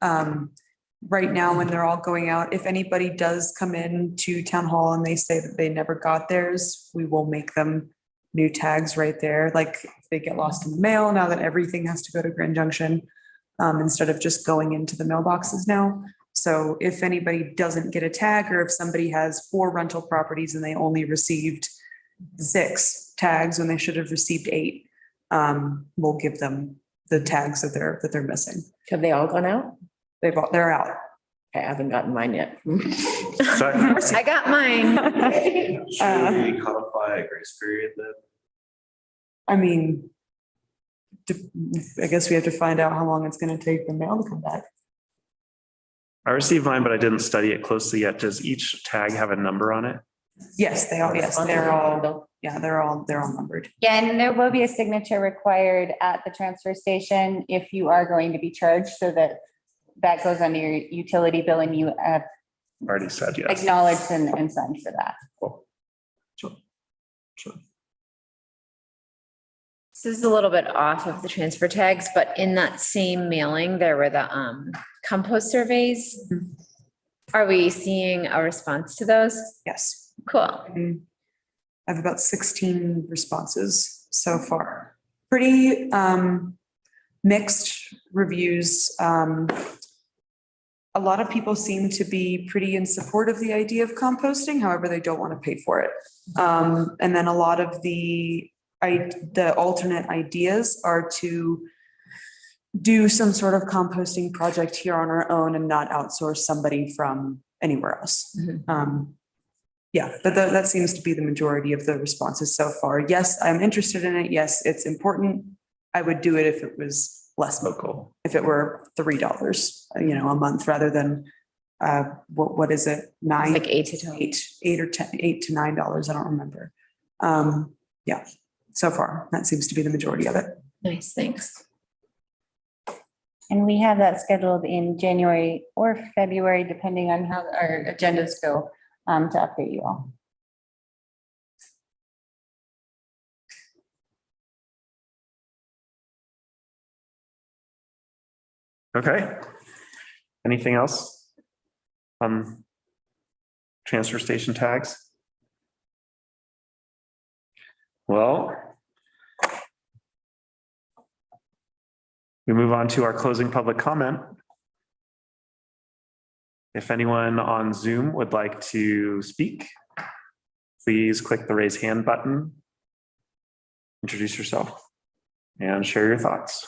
right now when they're all going out, if anybody does come in to town hall and they say that they never got theirs, we will make them new tags right there. Like if they get lost in the mail, now that everything has to go to Grand Junction, instead of just going into the mailboxes now. So if anybody doesn't get a tag, or if somebody has 4 rental properties and they only received 6 tags when they should have received 8, we'll give them the tags that they're missing. Have they all gone out? They're out. I haven't gotten mine yet. I got mine. Should we codify a grace period then? I mean, I guess we have to find out how long it's gonna take the mail to come back. I received mine, but I didn't study it closely yet. Does each tag have a number on it? Yes, they all, yes, they're all numbered. Yeah, and there will be a signature required at the transfer station if you are going to be charged, so that goes on your utility bill and you have Already said yes. acknowledged and signed for that. Cool. Sure. This is a little bit off of the transfer tags, but in that same mailing, there were the compost surveys. Are we seeing a response to those? Yes. Cool. I have about 16 responses so far. Pretty mixed reviews. A lot of people seem to be pretty in support of the idea of composting, however, they don't want to pay for it. And then a lot of the alternate ideas are to do some sort of composting project here on our own and not outsource somebody from anywhere else. Yeah, but that seems to be the majority of the responses so far. Yes, I'm interested in it. Yes, it's important. I would do it if it was less local, if it were $3, a month rather than what is it? $9? Like $8 or $8 to $9. I don't remember. Yeah, so far that seems to be the majority of it. Nice, thanks. And we have that scheduled in January or February, depending on how our agendas go, to update you all. Okay. Anything else on transfer station tags? Well, we move on to our closing public comment. If anyone on Zoom would like to speak, please click the raise hand button, introduce yourself, and share your thoughts.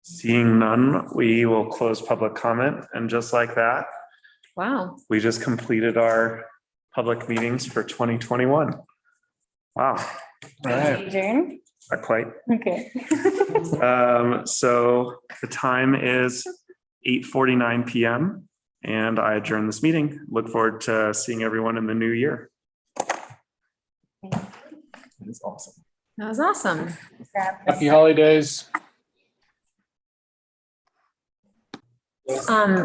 Seeing none, we will close public comment, and just like that, Wow. we just completed our public meetings for 2021. Wow. All right. Adjourn? Not quite. Okay. So the time is 8:49 p.m. and I adjourn this meeting. Look forward to seeing everyone in the new year. It's awesome. That was awesome. Happy holidays.